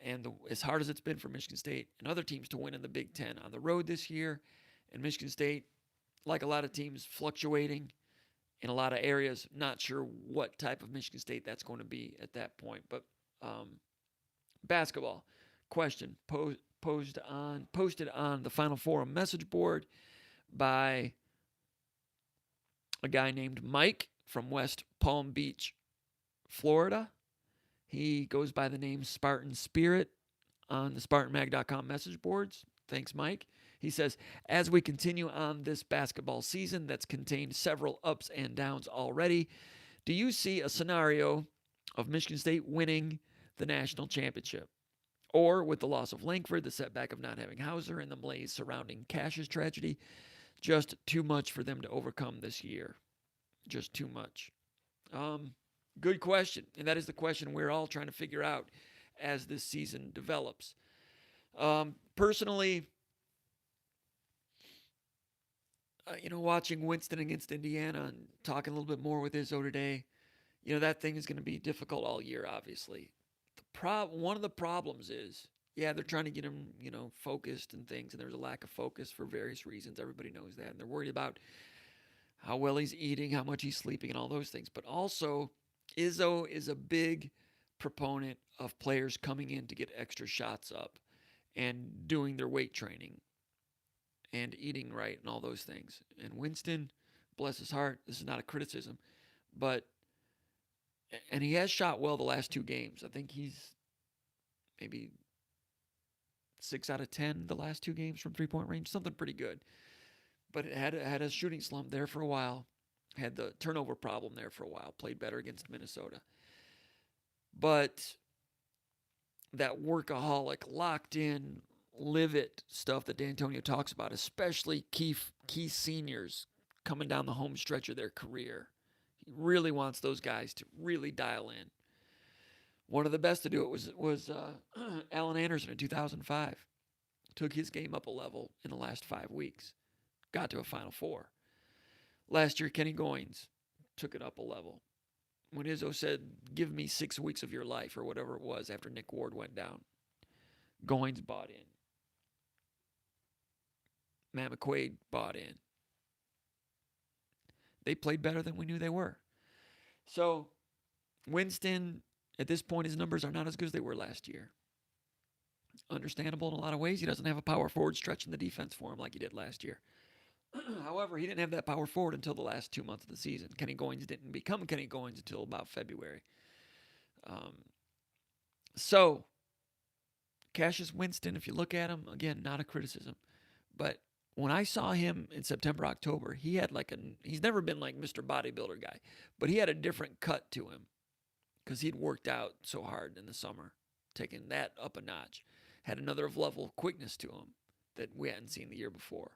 And as hard as it's been for Michigan State and other teams to win in the Big Ten on the road this year, and Michigan State, like a lot of teams, fluctuating in a lot of areas. Not sure what type of Michigan State that's going to be at that point. But basketball question posted on the Final Forum message board by a guy named Mike from West Palm Beach, Florida. He goes by the name Spartan Spirit on the SpartanMag.com message boards. Thanks, Mike. He says, as we continue on this basketball season that's contained several ups and downs already, do you see a scenario of Michigan State winning the national championship? Or with the loss of Langford, the setback of not having Hauser, and the malaise surrounding Cash's tragedy, just too much for them to overcome this year? Just too much. Good question. And that is the question we're all trying to figure out as this season develops. Personally, watching Winston against Indiana and talking a little bit more with Izzo today, that thing is going to be difficult all year, obviously. One of the problems is, they're trying to get him, focused and things, and there's a lack of focus for various reasons. Everybody knows that. And they're worried about how well he's eating, how much he's sleeping, and all those things. But also, Izzo is a big proponent of players coming in to get extra shots up and doing their weight training and eating right and all those things. And Winston, bless his heart, this is not a criticism, and he has shot well the last 2 games. I think he's maybe 6 out of 10 the last 2 games from three-point range, something pretty good. But it had a shooting slump there for a while, had the turnover problem there for a while, played better against Minnesota. But that workaholic, locked in, live it stuff that Dantonio talks about, especially key seniors coming down the home stretch of their career. He really wants those guys to really dial in. One of the best to do it was Alan Anderson in 2005. Took his game up a level in the last 5 weeks. Got to a Final Four. Last year, Kenny Goins took it up a level. When Izzo said, give me 6 weeks of your life, or whatever it was after Nick Ward went down, Goins bought in. Matt McQuaid bought in. They played better than we knew they were. So, Winston, at this point, his numbers are not as good as they were last year. Understandable in a lot of ways. He doesn't have a power forward stretching the defense for him like he did last year. However, he didn't have that power forward until the last 2 months of the season. Kenny Goins didn't become Kenny Goins until about February. So, Cassius Winston, if you look at him, again, not a criticism. But when I saw him in September, October, he had he's never been like Mr. Bodybuilder guy, but he had a different cut to him because he'd worked out so hard in the summer, taking that up a notch. Had another level of quickness to him that we hadn't seen the year before.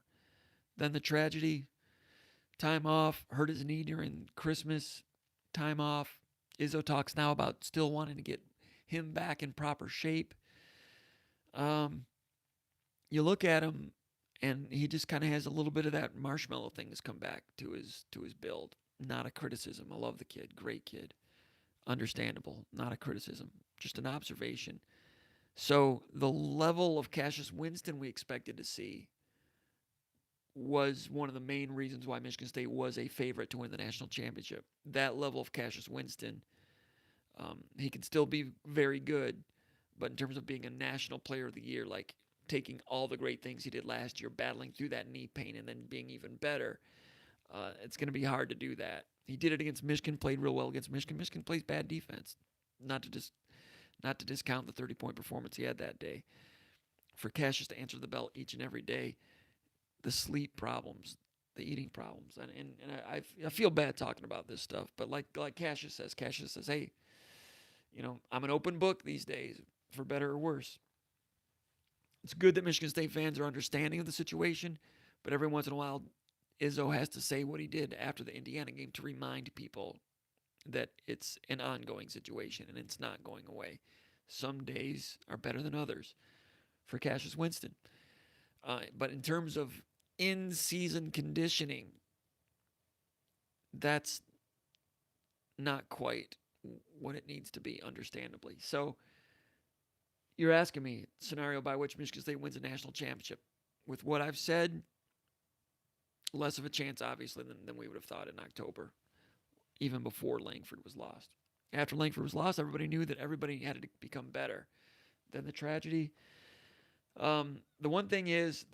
Then the tragedy, time off, hurt his knee during Christmas, time off. Izzo talks now about still wanting to get him back in proper shape. You look at him, and he just kind of has a little bit of that marshmallow thing that's come back to his build. Not a criticism. I love the kid. Great kid. Understandable. Not a criticism. Just an observation. So the level of Cassius Winston we expected to see was one of the main reasons why Michigan State was a favorite to win the national championship. That level of Cassius Winston, he can still be very good, but in terms of being a national player of the year, like taking all the great things he did last year, battling through that knee pain, and then being even better, it's going to be hard to do that. He did it against Michigan, played real well against Michigan. Michigan plays bad defense. Not to discount the 30-point performance he had that day. For Cassius to answer the bell each and every day, the sleep problems, the eating problems, and I feel bad talking about this stuff, but like Cassius says, hey, I'm an open book these days, for better or worse. It's good that Michigan State fans are understanding of the situation, but every once in a while, Izzo has to say what he did after the Indiana game to remind people that it's an ongoing situation and it's not going away. Some days are better than others for Cassius Winston. But in terms of in-season conditioning, that's not quite what it needs to be, understandably. So you're asking me, scenario by which Michigan State wins a national championship. With what I've said, less of a chance, obviously, than we would have thought in October. even before Langford was lost. After Langford was lost, everybody knew that everybody had to become better. Then the tragedy. The one thing is,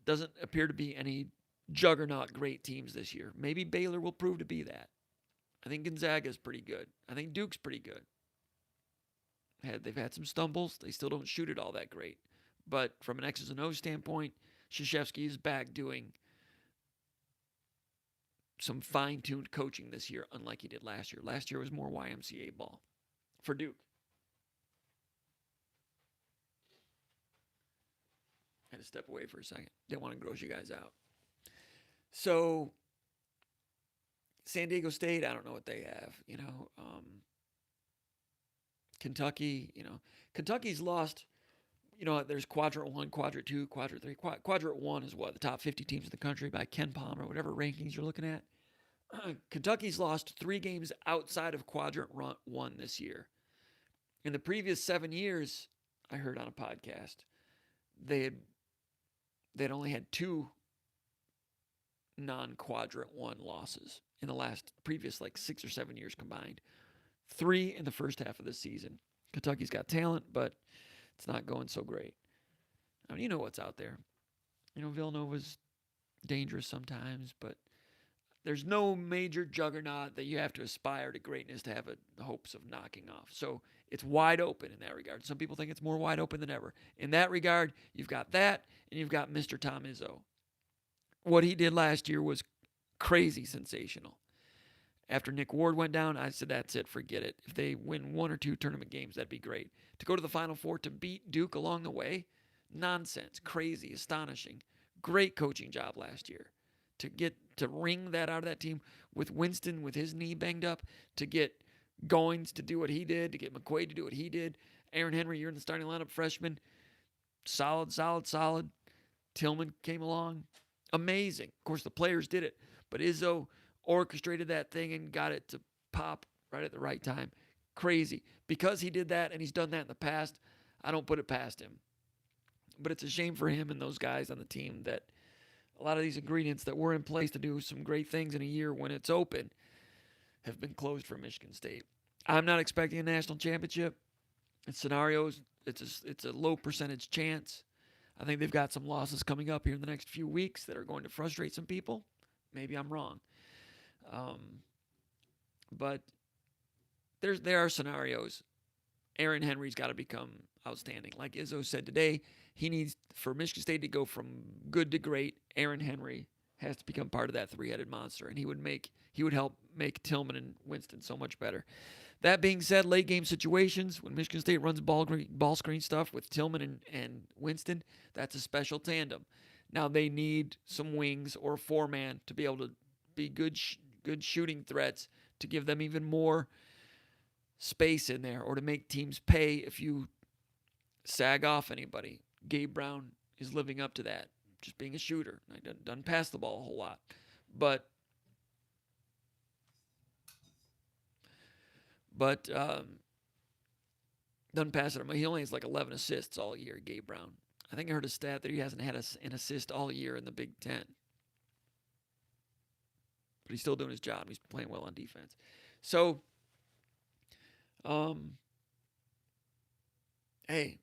doesn't appear to be any juggernaut great teams this year. Maybe Baylor will prove to be that. I think Gonzaga's pretty good. I think Duke's pretty good. They've had some stumbles. They still don't shoot it all that great. But from an X's and O's standpoint, Krzyzewski is back doing some fine-tuned coaching this year, unlike he did last year. Last year was more YMCA ball for Duke. I had to step away for a second. Didn't want to gross you guys out. So, San Diego State, I don't know what they have. Kentucky, Kentucky's lost. There's quadrant 1, quadrant 2, quadrant 3. Quadrant 1 is what? The top 50 teams in the country by Ken Palmer, whatever rankings you're looking at. Kentucky's lost 3 games outside of quadrant 1 this year. In the previous 7 years, I heard on a podcast, they'd only had 2 non-quadrant 1 losses in the previous 6 or 7 years combined. 3 in the first half of the season. Kentucky's got talent, but it's not going so great. I mean, you know what's out there. Villanova's dangerous sometimes, but there's no major juggernaut that you have to aspire to greatness to have the hopes of knocking off. So it's wide open in that regard. Some people think it's more wide open than ever. In that regard, you've got that, and you've got Mr. Tom Izzo. What he did last year was crazy sensational. After Nick Ward went down, I said, that's it, forget it. If they win 1 or 2 tournament games, that'd be great. To go to the Final Four, to beat Duke along the way, nonsense, crazy, astonishing. Great coaching job last year. To wring that out of that team with Winston with his knee banged up, to get Goins to do what he did, to get McQuaid to do what he did. Aaron Henry, you're in the starting lineup, freshman. Solid. Tillman came along. Amazing. Of course, the players did it, but Izzo orchestrated that thing and got it to pop right at the right time. Crazy. Because he did that and he's done that in the past, I don't put it past him. But it's a shame for him and those guys on the team that a lot of these ingredients that were in place to do some great things in a year when it's open have been closed for Michigan State. I'm not expecting a national championship. In scenarios, it's a low percentage chance. I think they've got some losses coming up here in the next few weeks that are going to frustrate some people. Maybe I'm wrong. But there are scenarios. Aaron Henry's got to become outstanding. Like Izzo said today, he needs, for Michigan State to go from good to great, Aaron Henry has to become part of that three-headed monster, and he would help make Tillman and Winston so much better. That being said, late game situations, when Michigan State runs ball screen stuff with Tillman and Winston, that's a special tandem. Now they need some wings or a four-man to be able to be good shooting threats, to give them even more space in there, or to make teams pay if you sag off anybody. Gabe Brown is living up to that, just being a shooter. He doesn't pass the ball a whole lot, but doesn't pass it. He only has 11 assists all year, Gabe Brown. I think I heard a stat that he hasn't had an assist all year in the Big Ten. But he's still doing his job. He's playing well on defense. So, hey,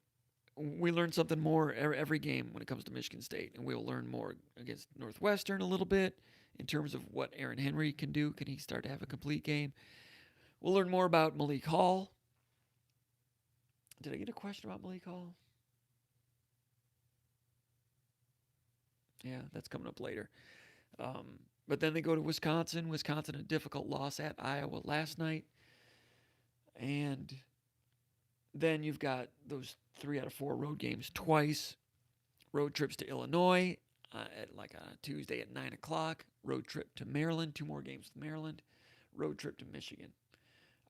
we learn something more every game when it comes to Michigan State, and we'll learn more against Northwestern a little bit in terms of what Aaron Henry can do. Can he start to have a complete game? We'll learn more about Malik Hall. Did I get a question about Malik Hall? Yeah, that's coming up later. But then they go to Wisconsin. Wisconsin, a difficult loss at Iowa last night. And then you've got those 3 out of 4 road games twice. Road trips to Illinois at on a Tuesday at 9 o'clock. Road trip to Maryland. 2 more games with Maryland. Road trip to Michigan.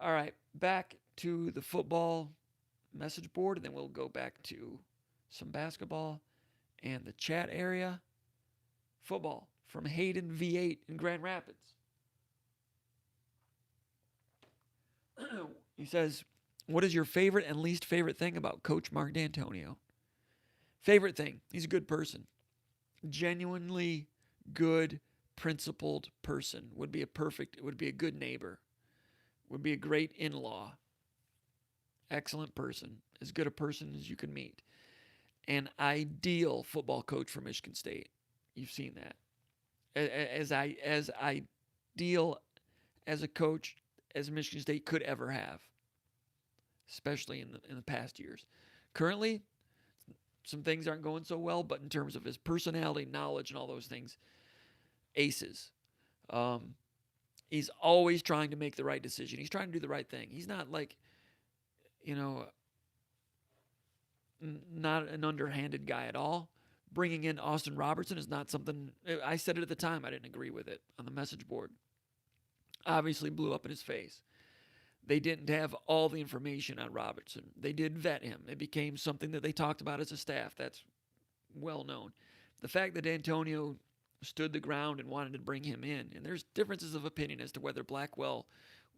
All right, back to the football message board, and then we'll go back to some basketball and the chat area. Football from Hayden V8 in Grand Rapids. He says, what is your favorite and least favorite thing about Coach Mark Dantonio? Favorite thing, he's a good person. Genuinely good, principled person. Would be a good neighbor. would be a great in-law. Excellent person. As good a person as you can meet. An ideal football coach for Michigan State. You've seen that. As ideal as a coach as Michigan State could ever have, especially in the past years. Currently, some things aren't going so well, but in terms of his personality, knowledge, and all those things, aces. He's always trying to make the right decision. He's trying to do the right thing. He's not like, not an underhanded guy at all. Bringing in Austin Robertson is not something, I said it at the time, I didn't agree with it on the message board. Obviously blew up in his face. They didn't have all the information on Robertson. They did vet him. It became something that they talked about as a staff. That's well known. The fact that Dantonio stood the ground and wanted to bring him in, and there's differences of opinion as to whether Blackwell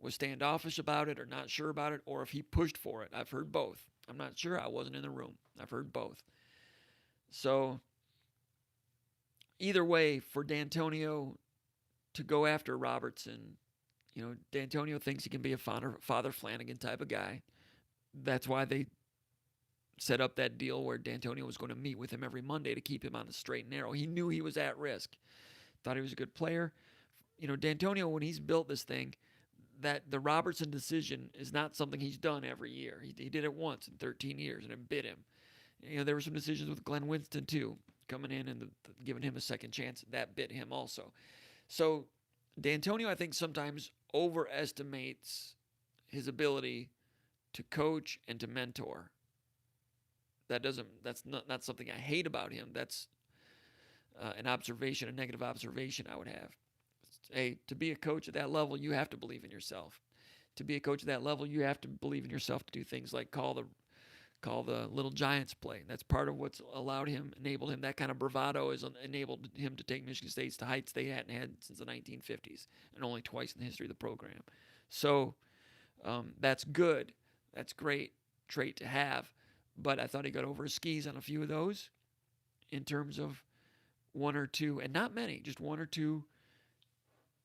was standoffish about it or not sure about it, or if he pushed for it. I've heard both. I'm not sure. I wasn't in the room. I've heard both. So either way, for Dantonio to go after Robertson, Dantonio thinks he can be a Father Flanagan type of guy. That's why they set up that deal where Dantonio was going to meet with him every Monday to keep him on the straight and narrow. He knew he was at risk. Thought he was a good player. Dantonio, when he's built this thing, that the Robertson decision is not something he's done every year. He did it once in 13 years, and it bit him. There were some decisions with Glenn Winston, too, coming in and giving him a second chance. That bit him also. So Dantonio, I think, sometimes overestimates his ability to coach and to mentor. That's not something I hate about him. That's an observation, a negative observation I would have. Hey, to be a coach at that level, you have to believe in yourself. To be a coach at that level, you have to believe in yourself to do things like call the Little Giants play. That's part of what's enabled him. That kind of bravado has enabled him to take Michigan State to heights they hadn't had since the 1950s, and only twice in the history of the program. So that's good. That's a great trait to have. But I thought he got over his skis on a few of those in terms of one or two, and not many, just one or two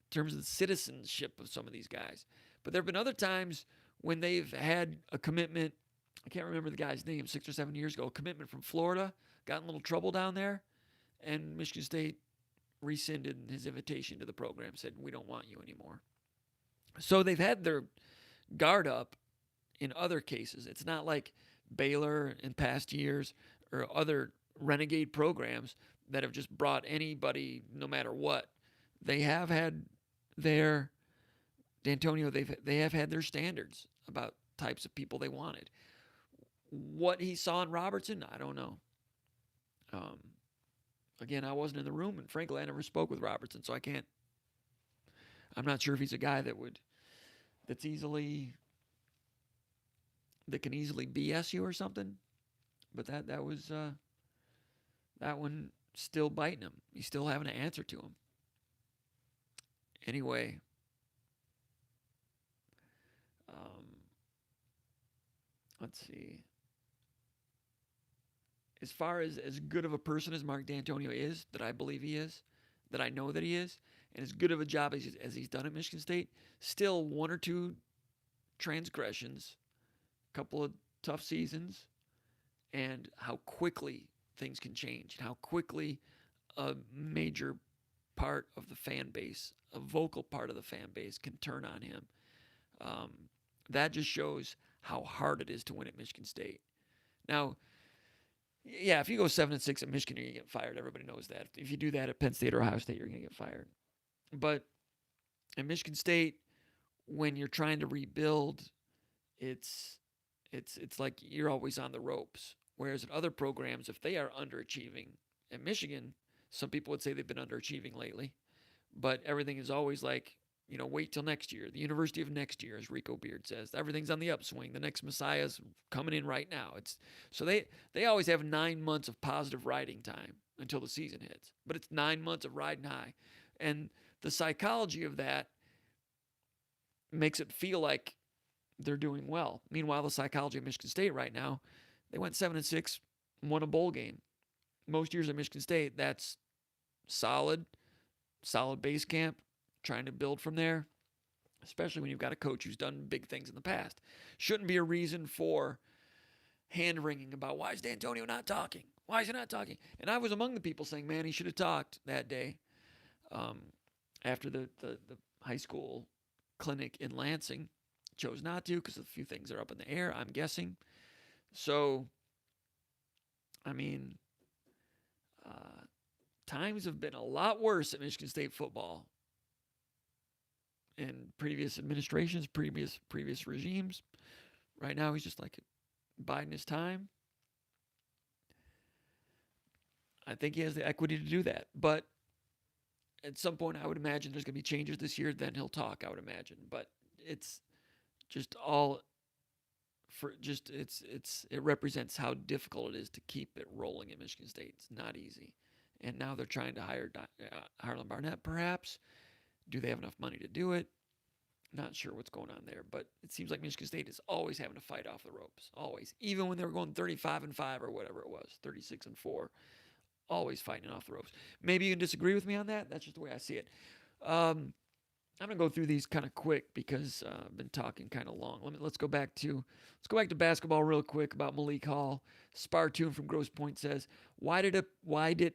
in terms of the citizenship of some of these guys. But there have been other times when they've had a commitment. I can't remember the guy's name, 6 or 7 years ago, a commitment from Florida, got in a little trouble down there, and Michigan State rescinded his invitation to the program, said, we don't want you anymore. So they've had their guard up in other cases. It's not like Baylor in past years or other renegade programs that have just brought anybody no matter what. They have had their Dantonio, they have had their standards about types of people they wanted. What he saw in Robertson, I don't know. Again, I wasn't in the room, and frankly, I never spoke with Robertson, so I'm not sure if he's a guy that can easily BS you or something. But that was that one still biting him. He's still having to answer to him. Anyway, let's see. As far as good of a person as Mark Dantonio is, that I believe he is, that I know that he is, and as good of a job as he's done at Michigan State, still one or two transgressions, a couple of tough seasons, and how quickly things can change, and how quickly a major part of the fan base, a vocal part of the fan base, can turn on him. That just shows how hard it is to win at Michigan State. Now, yeah, if you go 7-6 at Michigan, you're going to get fired. Everybody knows that. If you do that at Penn State or Ohio State, you're going to get fired. But at Michigan State, when you're trying to rebuild, it's like you're always on the ropes. Whereas at other programs, if they are underachieving, at Michigan, some people would say they've been underachieving lately, but everything is always like, wait till next year. The University of next year, as Rico Beard says. Everything's on the upswing. The next Messiah's coming in right now. So they always have 9 months of positive riding time until the season hits. But it's 9 months of riding high. And the psychology of that makes it feel like they're doing well. Meanwhile, the psychology of Michigan State right now, they went 7-6, won a bowl game. Most years at Michigan State, that's solid base camp, trying to build from there. especially when you've got a coach who's done big things in the past. Shouldn't be a reason for hand-wringing about why is Dantonio not talking? Why is he not talking? And I was among the people saying, man, he should have talked that day after the high school clinic in Lansing. Chose not to because a few things are up in the air, I'm guessing. So, I mean, times have been a lot worse at Michigan State football in previous administrations, previous regimes. Right now, he's just like biding his time. I think he has the equity to do that. But at some point, I would imagine there's going to be changes this year. Then he'll talk, I would imagine. But it's just all for just it represents how difficult it is to keep it rolling at Michigan State. It's not easy. And now they're trying to hire Harlan Barnett, perhaps. Do they have enough money to do it? Not sure what's going on there, but it seems like Michigan State is always having to fight off the ropes. Always. Even when they were going 35-5 or whatever it was, 36-4. Always fighting off the ropes. Maybe you can disagree with me on that. That's just the way I see it. I'm gonna go through these kind of quick because I've been talking kind of long. Let's go back to basketball real quick about Malik Hall. Spartoon from Grosse Pointe says, why did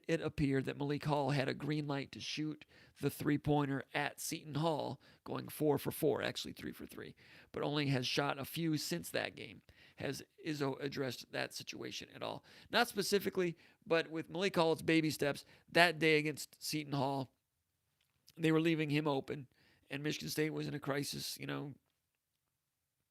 it appear that Malik Hall had a green light to shoot the three-pointer at Seton Hall, going 4 for 4, actually 3 for 3, but only has shot a few since that game? Has Izzo addressed that situation at all? Not specifically, but with Malik Hall, it's baby steps. That day against Seton Hall, they were leaving him open, and Michigan State was in a crisis.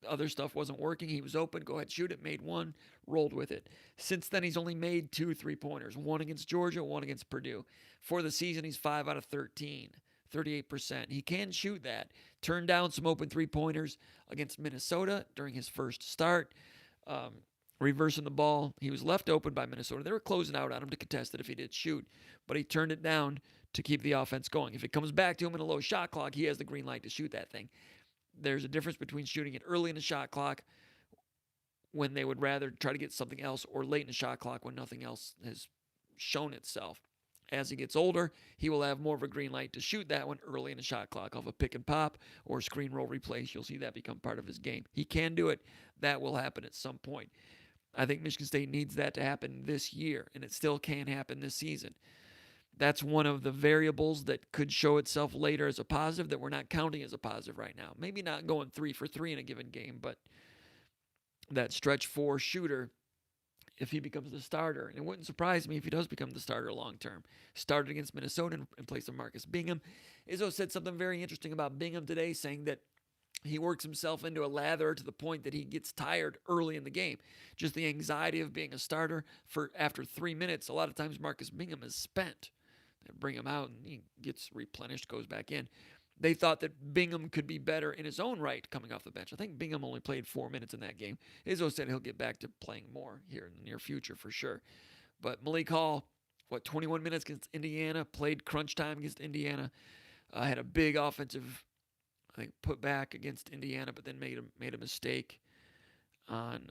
Other stuff wasn't working. He was open. Go ahead, shoot it. Made one, rolled with it. Since then, he's only made 2 3-pointers, one against Georgia, one against Purdue. For the season, he's 5 out of 13, 38%. He can shoot that. Turned down some open 3-pointers against Minnesota during his first start. Reversing the ball. He was left open by Minnesota. They were closing out on him to contest it if he did shoot, but he turned it down to keep the offense going. If it comes back to him in a low shot clock, he has the green light to shoot that thing. There's a difference between shooting it early in the shot clock when they would rather try to get something else, or late in the shot clock when nothing else has shown itself. As he gets older, he will have more of a green light to shoot that one early in the shot clock off a pick and pop or screen roll replays. You'll see that become part of his game. He can do it. That will happen at some point. I think Michigan State needs that to happen this year, and it still can happen this season. That's one of the variables that could show itself later as a positive that we're not counting as a positive right now. Maybe not going 3 for 3 in a given game, but that stretch 4 shooter, if he becomes the starter, and it wouldn't surprise me if he does become the starter long term. Started against Minnesota in place of Marcus Bingham. Izzo said something very interesting about Bingham today, saying that he works himself into a lather to the point that he gets tired early in the game. Just the anxiety of being a starter for after 3 minutes. A lot of times Marcus Bingham is spent. They bring him out and he gets replenished, goes back in. They thought that Bingham could be better in his own right coming off the bench. I think Bingham only played 4 minutes in that game. Izzo said he'll get back to playing more here in the near future for sure. But Malik Hall, 21 minutes against Indiana, played crunch time against Indiana, had a big offensive, I think, put back against Indiana, but then made a mistake on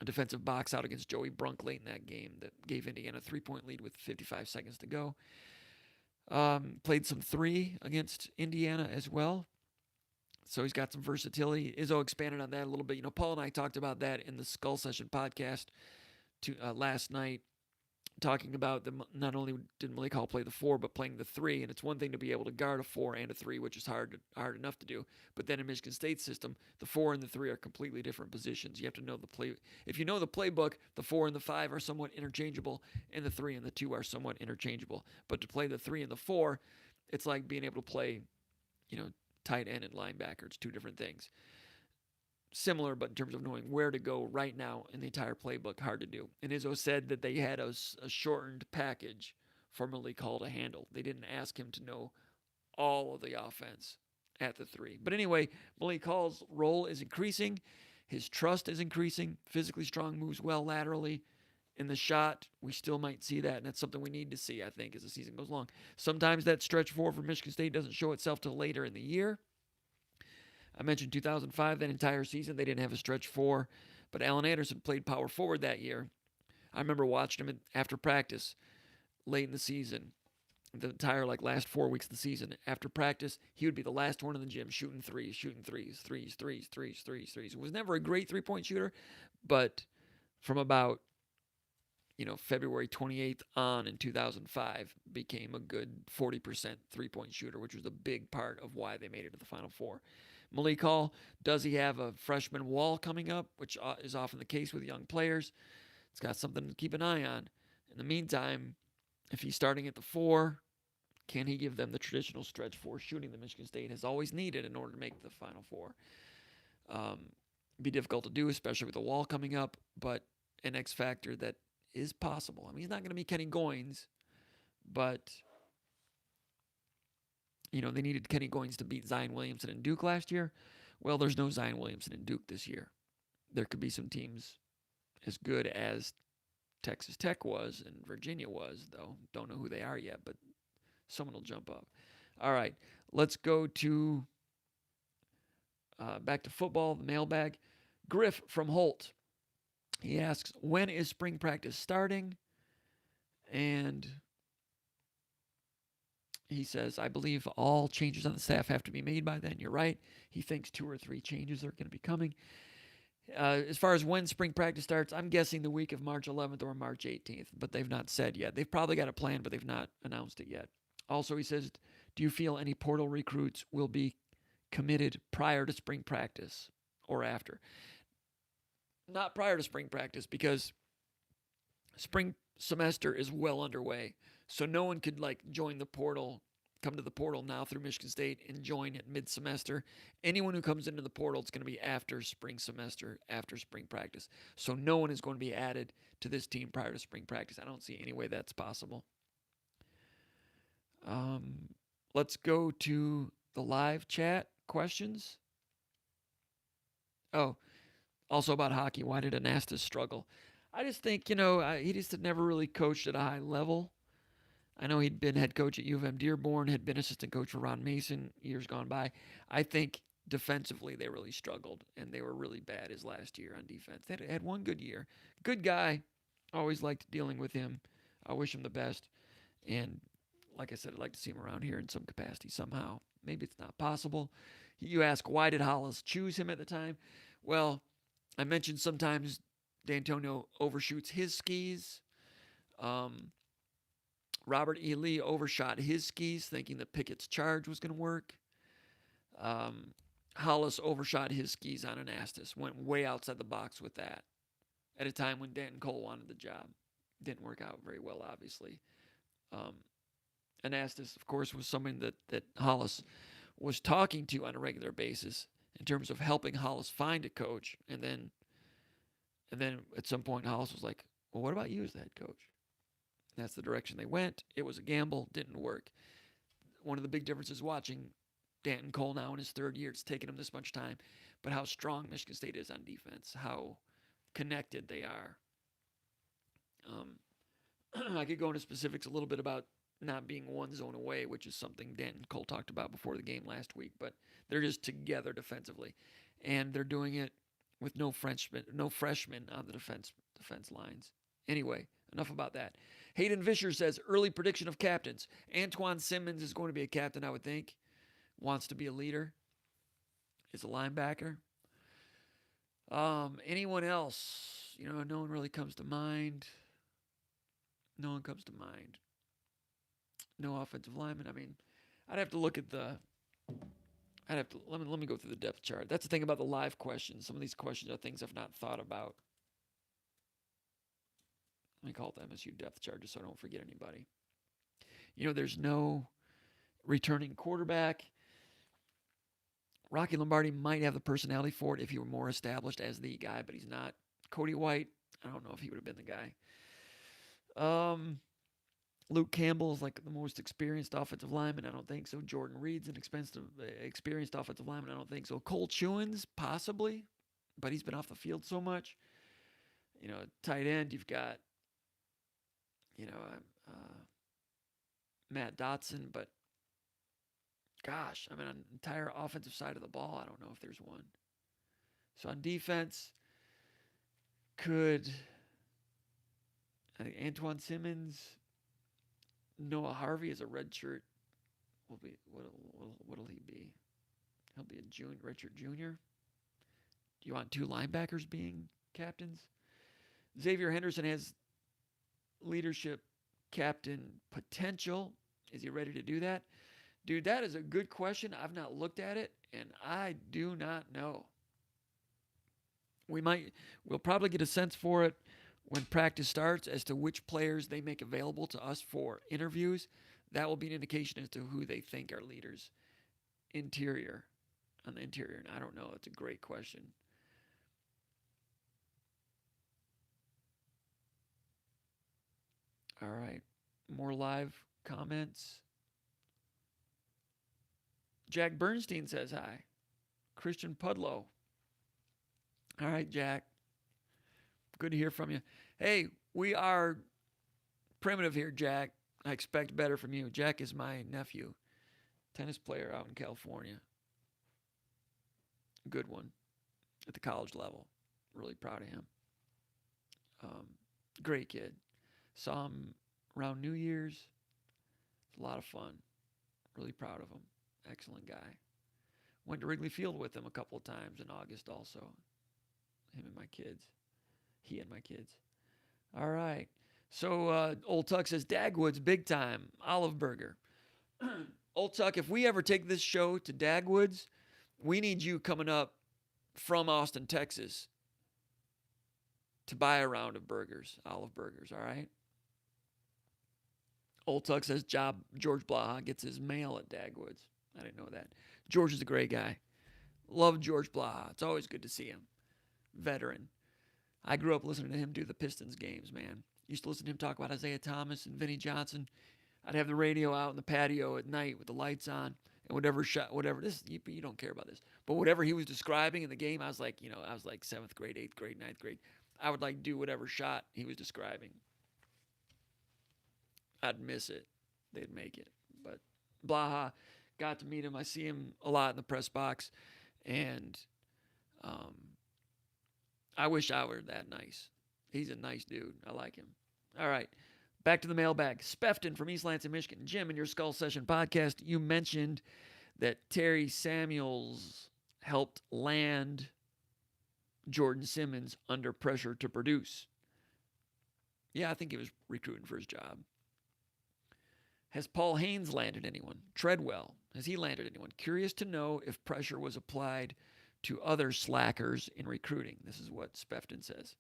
a defensive box out against Joey Brunk late in that game that gave Indiana a 3-point lead with 55 seconds to go. Played some 3 against Indiana as well. So he's got some versatility. Izzo expanded on that a little bit. Paul and I talked about that in the Skull Session podcast last night, talking about not only did Malik Hall play the 4, but playing the 3. And it's one thing to be able to guard a 4 and a 3, which is hard enough to do. But then in Michigan State's system, the 4 and the 3 are completely different positions. You have to know the play. If you know the playbook, the 4 and the 5 are somewhat interchangeable, and the 3 and the 2 are somewhat interchangeable. But to play the 3 and the 4, it's like being able to play, tight end and linebacker. It's 2 different things. Similar, but in terms of knowing where to go right now in the entire playbook, hard to do. And Izzo said that they had a shortened package for Malik Hall to handle. They didn't ask him to know all of the offense at the 3. But anyway, Malik Hall's role is increasing. His trust is increasing. Physically strong, moves well laterally. In the shot, we still might see that, and that's something we need to see, I think, as the season goes along. Sometimes that stretch 4 for Michigan State doesn't show itself till later in the year. I mentioned 2005, that entire season, they didn't have a stretch 4, but Alan Anderson played power forward that year. I remember watching him after practice late in the season, the entire last 4 weeks of the season. After practice, he would be the last one in the gym shooting threes. He was never a great 3-point shooter, but from about February 28th on in 2005 became a good 40% 3-point shooter, which was a big part of why they made it to the Final Four. Malik Hall, does he have a freshman wall coming up, which is often the case with young players? It's got something to keep an eye on. In the meantime, if he's starting at the 4, can he give them the traditional stretch 4 shooting that Michigan State has always needed in order to make the Final Four? Be difficult to do, especially with the wall coming up, but an X factor that is possible. I mean, he's not going to be Kenny Goins, but they needed Kenny Goins to beat Zion Williamson and Duke last year. Well, there's no Zion Williamson and Duke this year. There could be some teams as good as Texas Tech was and Virginia was, though. Don't know who they are yet, but someone will jump up. All right, let's go to back to football, the mailbag. Griff from Holt. He asks, when is spring practice starting? And he says, I believe all changes on the staff have to be made by then. You're right. He thinks 2 or 3 changes are going to be coming. As far as when spring practice starts, I'm guessing the week of March 11th or March 18th, but they've not said yet. They've probably got a plan, but they've not announced it yet. Also, he says, do you feel any portal recruits will be committed prior to spring practice or after? Not prior to spring practice, because spring semester is well underway. So no one could join the portal, come to the portal now through Michigan State and join at mid-semester. Anyone who comes into the portal is going to be after spring semester, after spring practice. So no one is going to be added to this team prior to spring practice. I don't see any way that's possible. Let's go to the live chat questions. Oh, also about hockey. Why did Anastas struggle? I just think, he just had never really coached at a high level. I know he'd been head coach at U of M Dearborn, had been assistant coach for Ron Mason years gone by. I think defensively they really struggled, and they were really bad his last year on defense. They had one good year. Good guy. Always liked dealing with him. I wish him the best. And like I said, I'd like to see him around here in some capacity somehow. Maybe it's not possible. You ask, why did Hollis choose him at the time? Well, I mentioned sometimes Dantonio overshoots his skis. Robert E. Lee overshot his skis, thinking that Pickett's charge was going to work. Hollis overshot his skis on Anastas, went way outside the box with that at a time when Danton Cole wanted the job. Didn't work out very well, obviously. Anastas, of course, was someone that Hollis was talking to on a regular basis in terms of helping Hollis find a coach. And then at some point, Hollis was like, well, what about you as the head coach? And that's the direction they went. It was a gamble. Didn't work. One of the big differences watching Danton Cole now in his 3rd year, it's taken him this much time, but how strong Michigan State is on defense, how connected they are. I could go into specifics a little bit about not being one zone away, which is something Danton Cole talked about before the game last week, but they're just together defensively, and they're doing it with no freshmen on the defense lines. Anyway, enough about that. Hayden Fisher says, early prediction of captains. Antoine Simmons is going to be a captain, I would think. Wants to be a leader. Is a linebacker. Anyone else? No one really comes to mind. No one comes to mind. No offensive lineman. I mean, I'd have to look at let me go through the depth chart. That's the thing about the live questions. Some of these questions are things I've not thought about. Let me call it the MSU depth chart just so I don't forget anybody. There's no returning quarterback. Rocky Lombardi might have the personality for it if he were more established as the guy, but he's not. Cody White, I don't know if he would have been the guy. Luke Campbell is the most experienced offensive lineman. I don't think so. Jordan Reed's an experienced offensive lineman. I don't think so. Cole Chewins, possibly, but he's been off the field so much. Tight end, you've got, Matt Dotson, but gosh, on the entire offensive side of the ball, I don't know if there's one. So on defense, I think Antoine Simmons, Noah Harvey is a red shirt. What'll he be? He'll be a redshirt junior. Do you want two linebackers being captains? Xavier Henderson has leadership captain potential. Is he ready to do that? Dude, that is a good question. I've not looked at it, and I do not know. We'll probably get a sense for it when practice starts as to which players they make available to us for interviews. That will be an indication as to who they think are leaders on the interior. And I don't know. It's a great question. All right. More live comments. Jack Bernstein says hi. Christian Pudlow. All right, Jack. Good to hear from you. Hey, we are primitive here, Jack. I expect better from you. Jack is my nephew, tennis player out in California. Good one at the college level. Really proud of him. Great kid. Saw him around New Year's. It's a lot of fun. Really proud of him. Excellent guy. Went to Wrigley Field with him a couple of times in August also. Him and my kids. He and my kids. All right. So Old Tuck says, Dagwoods, big time. Olive Burger. Old Tuck, if we ever take this show to Dagwoods, we need you coming up from Austin, Texas to buy a round of burgers, olive burgers, all right? Old Tuck says, George Blaha gets his mail at Dagwoods. I didn't know that. George is a great guy. Love George Blaha. It's always good to see him. Veteran. I grew up listening to him do the Pistons games, man. Used to listen to him talk about Isaiah Thomas and Vinnie Johnson. I'd have the radio out in the patio at night with the lights on, and you don't care about this, but whatever he was describing in the game, I was like 7th grade, 8th grade, 9th grade. I would like do whatever shot he was describing. I'd miss it. They'd make it. But Blaha, got to meet him. I see him a lot in the press box, and I wish I were that nice. He's a nice dude. I like him. All right. Back to the mailbag. Spefton from East Lansing, Michigan. Jim, in your Skull Session podcast, you mentioned that Terry Samuels helped land Jordan Simmons under pressure to produce. Yeah, I think he was recruiting for his job. Has Paul Haynes landed anyone? Treadwell, has he landed anyone? Curious to know if pressure was applied to other slackers in recruiting. This is what Spefton says.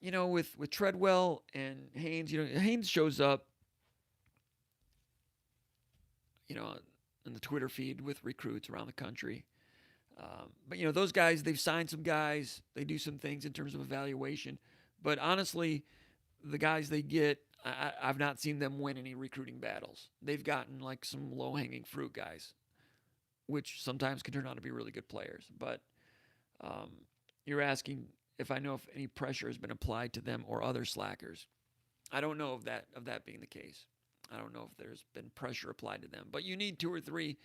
With Treadwell and Haynes, Haynes shows up, in the Twitter feed with recruits around the country. But those guys, they've signed some guys. They do some things in terms of evaluation. But honestly, the guys they get, I've not seen them win any recruiting battles. They've gotten like some low-hanging fruit guys, which sometimes can turn out to be really good players. But you're asking if I know if any pressure has been applied to them or other slackers. I don't know of that being the case. I don't know if there's been pressure applied to them. But you need 2 or 3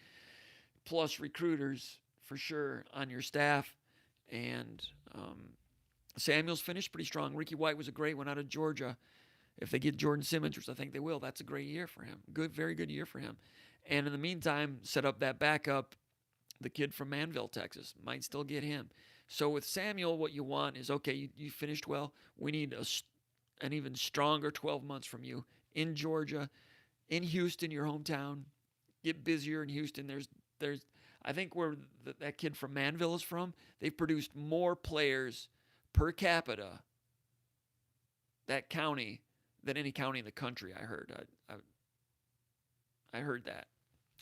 plus recruiters for sure on your staff. And Samuels finished pretty strong. Ricky White was a great one out of Georgia. If they get Jordan Simmons, which I think they will, that's a great year for him. Very good year for him. And in the meantime, set up that backup, the kid from Manville, Texas. Might still get him. So with Samuel, what you want is, okay, you finished well. We need an even stronger 12 months from you in Georgia, in Houston, your hometown. Get busier in Houston. There's I think where that kid from Manville is from, they've produced more players per capita, that county, than any county in the country, I heard. I heard that.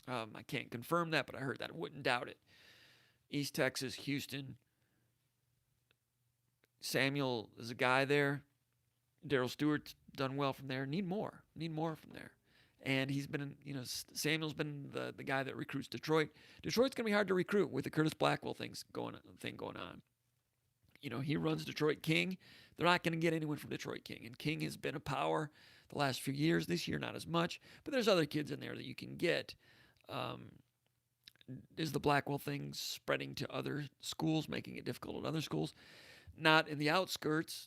I can't confirm that, but I heard that. I wouldn't doubt it. East Texas, Houston. Samuel is a guy there. Darryl Stewart's done well from there. Need more from there. And he's been, Samuel's been the guy that recruits Detroit. Detroit's going to be hard to recruit with the Curtis Blackwell thing going on. He runs Detroit King. They're not going to get anyone from Detroit King. And King has been a power the last few years. This year, not as much. But there's other kids in there that you can get. Is the Blackwell thing spreading to other schools, making it difficult at other schools? Not in the outskirts.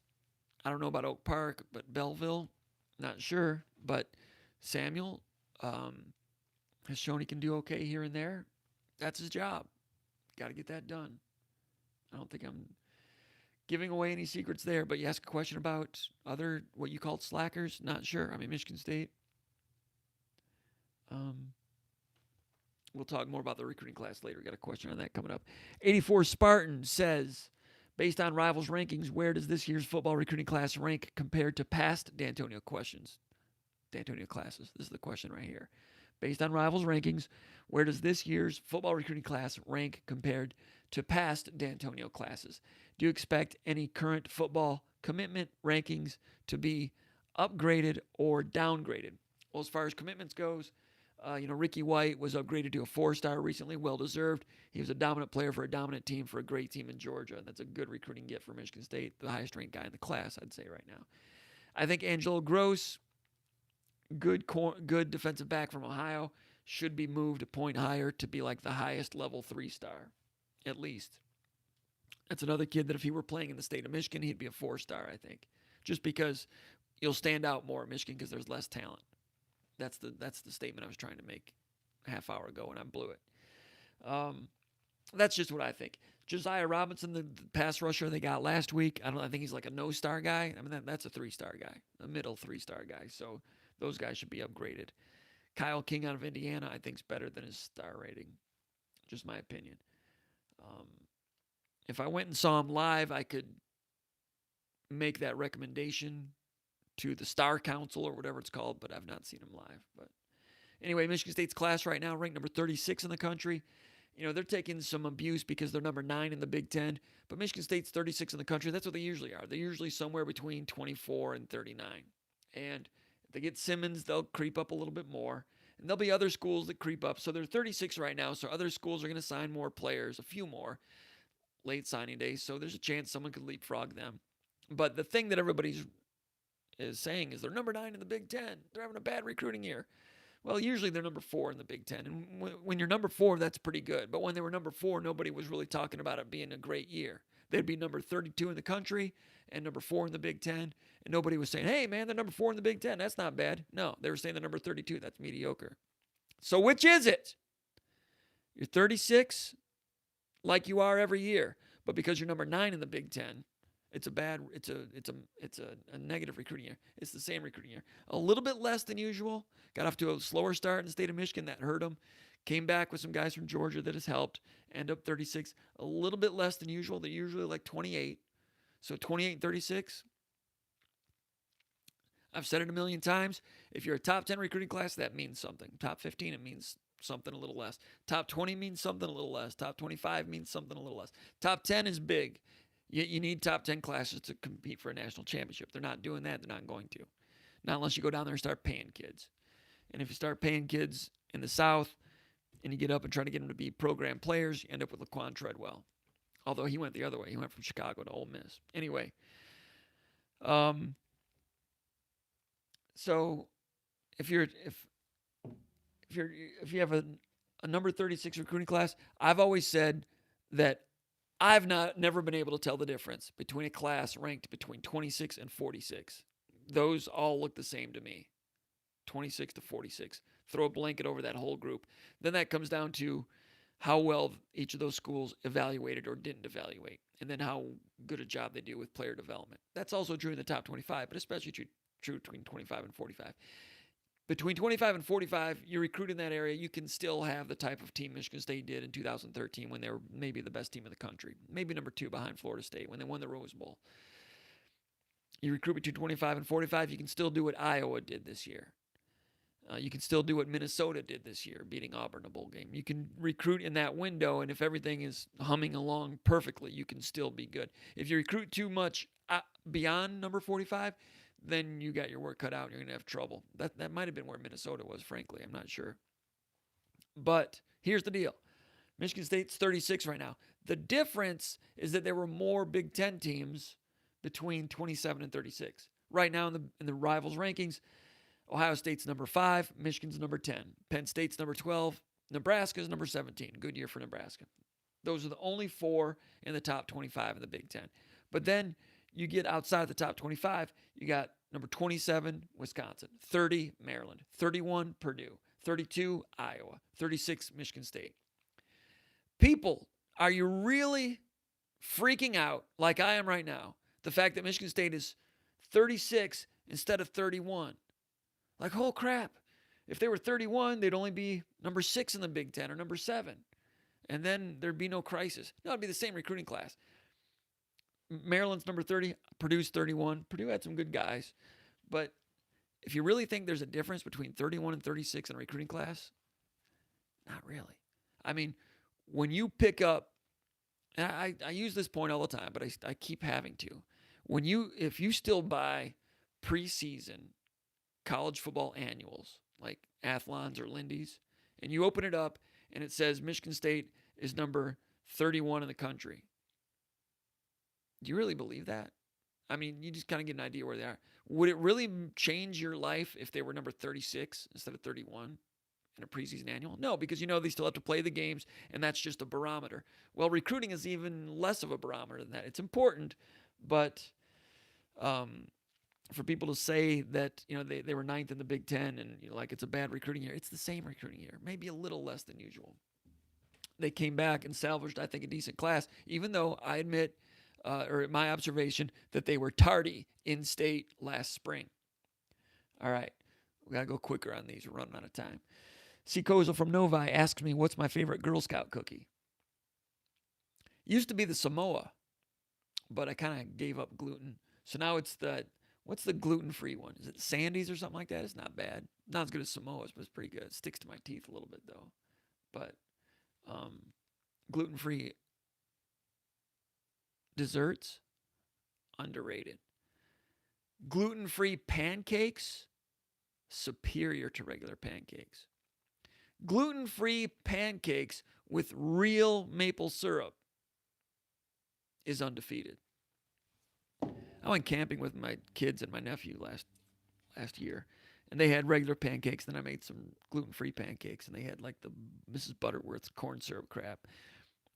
I don't know about Oak Park, but Belleville, Not sure, but Samuel has shown he can do okay here and there. That's his job. Got to get that done. I don't think I'm giving away any secrets there, but you ask a question about other, what you called slackers, not sure. I mean, Michigan State. We'll talk more about the recruiting class later. Got a question on that coming up. 84 Spartan says, based on Rivals rankings, where does this year's football recruiting class rank compared to past Dantonio Dantonio classes? This is the question right here. Based on Rivals rankings, where does this year's football recruiting class rank compared to past Dantonio classes? Do you expect any current football commitment rankings to be upgraded or downgraded? Well, as far as commitments goes, Ricky White was upgraded to a 4-star recently, well-deserved. He was a dominant player for a dominant team for a great team in Georgia. That's a good recruiting get for Michigan State, the highest-ranked guy in the class, I'd say right now. I think Angelo Gross, good defensive back from Ohio, should be moved a point higher to be like the highest level 3-star, at least. That's another kid that if he were playing in the state of Michigan, he'd be a 4-star, I think, just because you'll stand out more at Michigan because there's less talent. That's the statement I was trying to make a half hour ago, and I blew it. That's just what I think. Josiah Robinson, the pass rusher they got last week, I think he's like a no-star guy. I mean, that's a 3-star guy, a middle 3-star guy. So those guys should be upgraded. Kyle King out of Indiana, I think, is better than his star rating. Just my opinion. If I went and saw him live, I could make that recommendation to the Star Council or whatever it's called, but I've not seen him live. But anyway, Michigan State's class right now ranked number 36 in the country. They're taking some abuse because they're number 9 in the Big Ten, but Michigan State's 36 in the country. That's what they usually are. They're usually somewhere between 24 and 39. And if they get Simmons, they'll creep up a little bit more. And there'll be other schools that creep up. So they're 36 right now, so other schools are going to sign more players, a few more, late signing day. So there's a chance someone could leapfrog them. But the thing that everybody's is saying is they're number 9 in the Big Ten. They're having a bad recruiting year. Well, usually they're number 4 in the Big Ten. And when you're number 4, that's pretty good. But when they were number 4, nobody was really talking about it being a great year. They'd be number 32 in the country and number 4 in the Big Ten. And nobody was saying, hey, man, they're number 4 in the Big Ten. That's not bad. No, they were saying they're number 32. That's mediocre. So which is it? You're 36 like you are every year. But because you're number 9 in the Big Ten, it's a negative recruiting year. It's the same recruiting year. A little bit less than usual. Got off to a slower start in the state of Michigan. That hurt them. Came back with some guys from Georgia that has helped. End up 36. A little bit less than usual. They're usually like 28. So 28 and 36. I've said it a million times. If you're a top 10 recruiting class, that means something. Top 15, it means something a little less. Top 20 means something a little less. Top 25 means something a little less. Top 10 is big. You need top 10 classes to compete for a national championship. They're not doing that. They're not going to. Not unless you go down there and start paying kids. And if you start paying kids in the South and you get up and try to get them to be program players, you end up with Laquan Treadwell. Although he went the other way. He went from Chicago to Ole Miss. Anyway. So if you have a number 36 recruiting class, I've always said that I've never been able to tell the difference between a class ranked between 26 and 46. Those all look the same to me. 26 to 46. Throw a blanket over that whole group. Then that comes down to how well each of those schools evaluated or didn't evaluate, and then how good a job they do with player development. That's also true in the top 25, but especially true between 25 and 45. Between 25 and 45, you recruit in that area, you can still have the type of team Michigan State did in 2013 when they were maybe the best team in the country. Maybe number 2 behind Florida State when they won the Rose Bowl. You recruit between 25 and 45, you can still do what Iowa did this year. You can still do what Minnesota did this year, beating Auburn in a bowl game. You can recruit in that window, and if everything is humming along perfectly, you can still be good. If you recruit too much beyond number 45, then you got your work cut out and you're going to have trouble. That might have been where Minnesota was, frankly. I'm not sure. But here's the deal. Michigan State's 36 right now. The difference is that there were more Big Ten teams between 27 and 36. Right now in the Rivals rankings, Ohio State's number 5, Michigan's number 10, Penn State's number 12, Nebraska's number 17. Good year for Nebraska. Those are the only 4 in the top 25 in the Big Ten. But then you get outside the top 25, you got Number 27, Wisconsin. 30, Maryland. 31, Purdue. 32, Iowa. 36, Michigan State. People, are you really freaking out like I am right now? The fact that Michigan State is 36 instead of 31. Like, oh crap. If they were 31, they'd only be number 6 in the Big Ten or number 7. And then there'd be no crisis. No, it'd be the same recruiting class. Maryland's number 30, Purdue's 31. Purdue had some good guys. But if you really think there's a difference between 31 and 36 in a recruiting class, not really. I mean, when you pick up, and I use this point all the time, but I keep having to. If you still buy preseason college football annuals, like Athlons or Lindy's, and you open it up and it says Michigan State is number 31 in the country, do you really believe that? I mean, you just kind of get an idea where they are. Would it really change your life if they were number 36 instead of 31 in a preseason annual? No, because they still have to play the games, and that's just a barometer. Well, recruiting is even less of a barometer than that. It's important, but for people to say that they were 9th in the Big Ten and like it's a bad recruiting year, it's the same recruiting year, maybe a little less than usual. They came back and salvaged, I think, a decent class, even though I admit, or my observation, that they were tardy in state last spring. All right, we got to go quicker on these. We're running out of time. C. Kozel from Novi asked me, what's my favorite Girl Scout cookie? Used to be the Samoa, but I kind of gave up gluten. So now it's what's the gluten-free one? Is it Sandy's or something like that? It's not bad. Not as good as Samoa's, but it's pretty good. It sticks to my teeth a little bit, though. But gluten-free desserts, underrated. Gluten-free pancakes, superior to regular pancakes. Gluten-free pancakes with real maple syrup is undefeated. I went camping with my kids and my nephew last year, and they had regular pancakes. Then I made some gluten-free pancakes, and they had like the Mrs. Butterworth's corn syrup crap.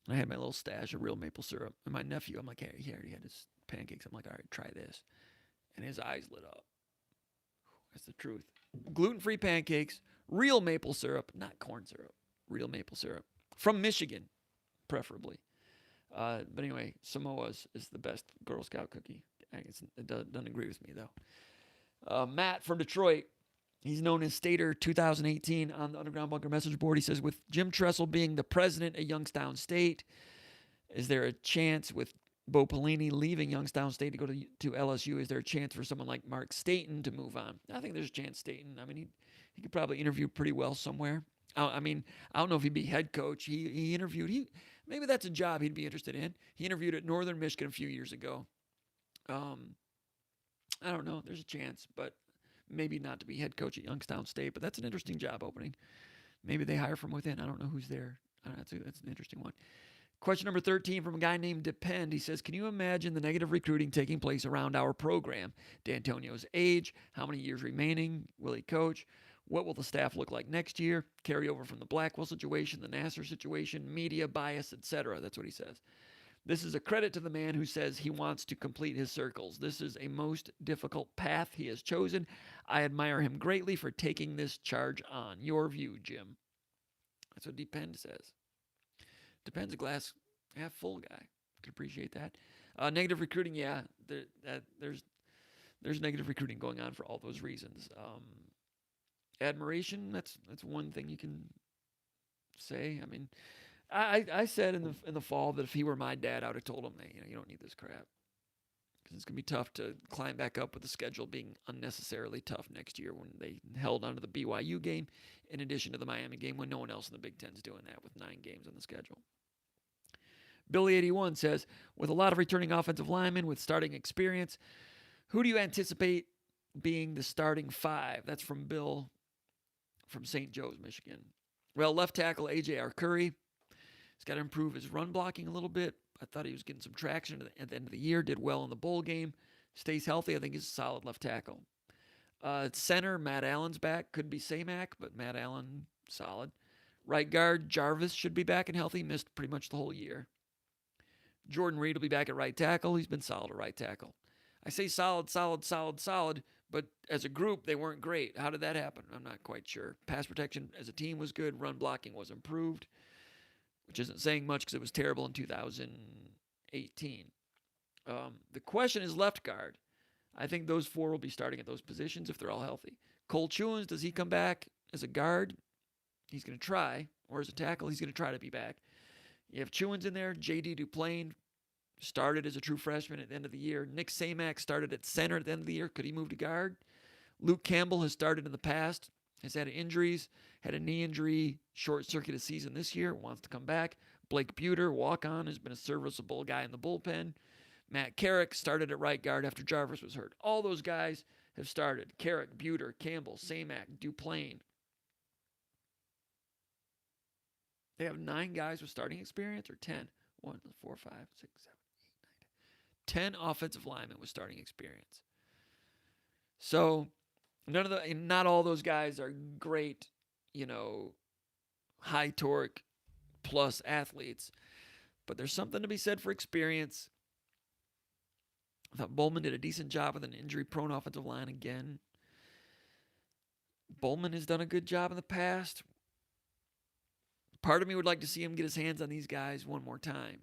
And I had my little stash of real maple syrup. And my nephew, I'm like, hey, he already had his pancakes. I'm like, all right, try this. And his eyes lit up. That's the truth. Gluten-free pancakes, real maple syrup, not corn syrup, real maple syrup. From Michigan, preferably. But anyway, Samoa's is the best Girl Scout cookie. It doesn't agree with me, though. Matt from Detroit, he's known as Stater 2018 on the Underground Bunker message board. He says, with Jim Tressel being the president at Youngstown State, is there a chance with Bo Pelini leaving Youngstown State to go to LSU, is there a chance for someone like Mark Staten to move on? I think there's a chance Staten. I mean, he could probably interview pretty well somewhere. I don't know if he'd be head coach. He interviewed. Maybe that's a job he'd be interested in. He interviewed at Northern Michigan a few years ago. I don't know. There's a chance, but maybe not to be head coach at Youngstown State. But that's an interesting job opening. Maybe they hire from within. I don't know who's there. That's an interesting one. Question number 13 from a guy named Depend. He says, can you imagine the negative recruiting taking place around our program? Dantonio's age, how many years remaining? Will he coach? What will the staff look like next year? Carryover from the Blackwell situation, the Nassar situation, media bias, etc. That's what he says. This is a credit to the man who says he wants to complete his circles. This is a most difficult path he has chosen. I admire him greatly for taking this charge on. Your view, Jim. That's what Depend says. Depends a glass half full guy. Could appreciate that. Negative recruiting, yeah. There's negative recruiting going on for all those reasons. Admiration, that's one thing you can say. I mean, I said in the fall that if he were my dad, I would have told him, hey, you don't need this crap. Because it's going to be tough to climb back up with the schedule being unnecessarily tough next year when they held onto the BYU game in addition to the Miami game when no one else in the Big Ten is doing that with 9 games on the schedule. Billy81 says, with a lot of returning offensive linemen with starting experience, who do you anticipate being the starting 5? That's from Bill from St. Joe's, Michigan. Well, left tackle A.J. Arcuri. He's got to improve his run blocking a little bit. I thought he was getting some traction at the end of the year. Did well in the bowl game. Stays healthy. I think he's a solid left tackle. Center, Matt Allen's back. Could be Samac, but Matt Allen, solid. Right guard, Jarvis should be back and healthy. Missed pretty much the whole year. Jordan Reed will be back at right tackle. He's been solid at right tackle. I say solid, but But as a group, they weren't great. How did that happen? I'm not quite sure. Pass protection as a team was good. Run blocking was improved, which isn't saying much because it was terrible in 2018. The question is left guard. I think those four will be starting at those positions if they're all healthy. Cole Chewins, does he come back as a guard? He's going to try. Or as a tackle, he's going to try to be back. You have Chewins in there. J.D. Duplain started as a true freshman at the end of the year. Nick Samac started at center at the end of the year. Could he move to guard? Luke Campbell has started in the past, has had injuries, had a knee injury, short-circuited season this year, wants to come back. Blake Buter, walk-on, has been a serviceable guy in the bullpen. Matt Carrick started at right guard after Jarvis was hurt. All those guys have started. Carrick, Buter, Campbell, Samac, Duplain. They have 9 guys with starting experience, or 10? 1, 4, 5, 6, 7, 8, 9, 10 offensive linemen with starting experience. So not all those guys are great, high torque plus athletes, but there's something to be said for experience. I thought Bowman did a decent job with an injury-prone offensive line again. Bowman has done a good job in the past. Part of me would like to see him get his hands on these guys one more time.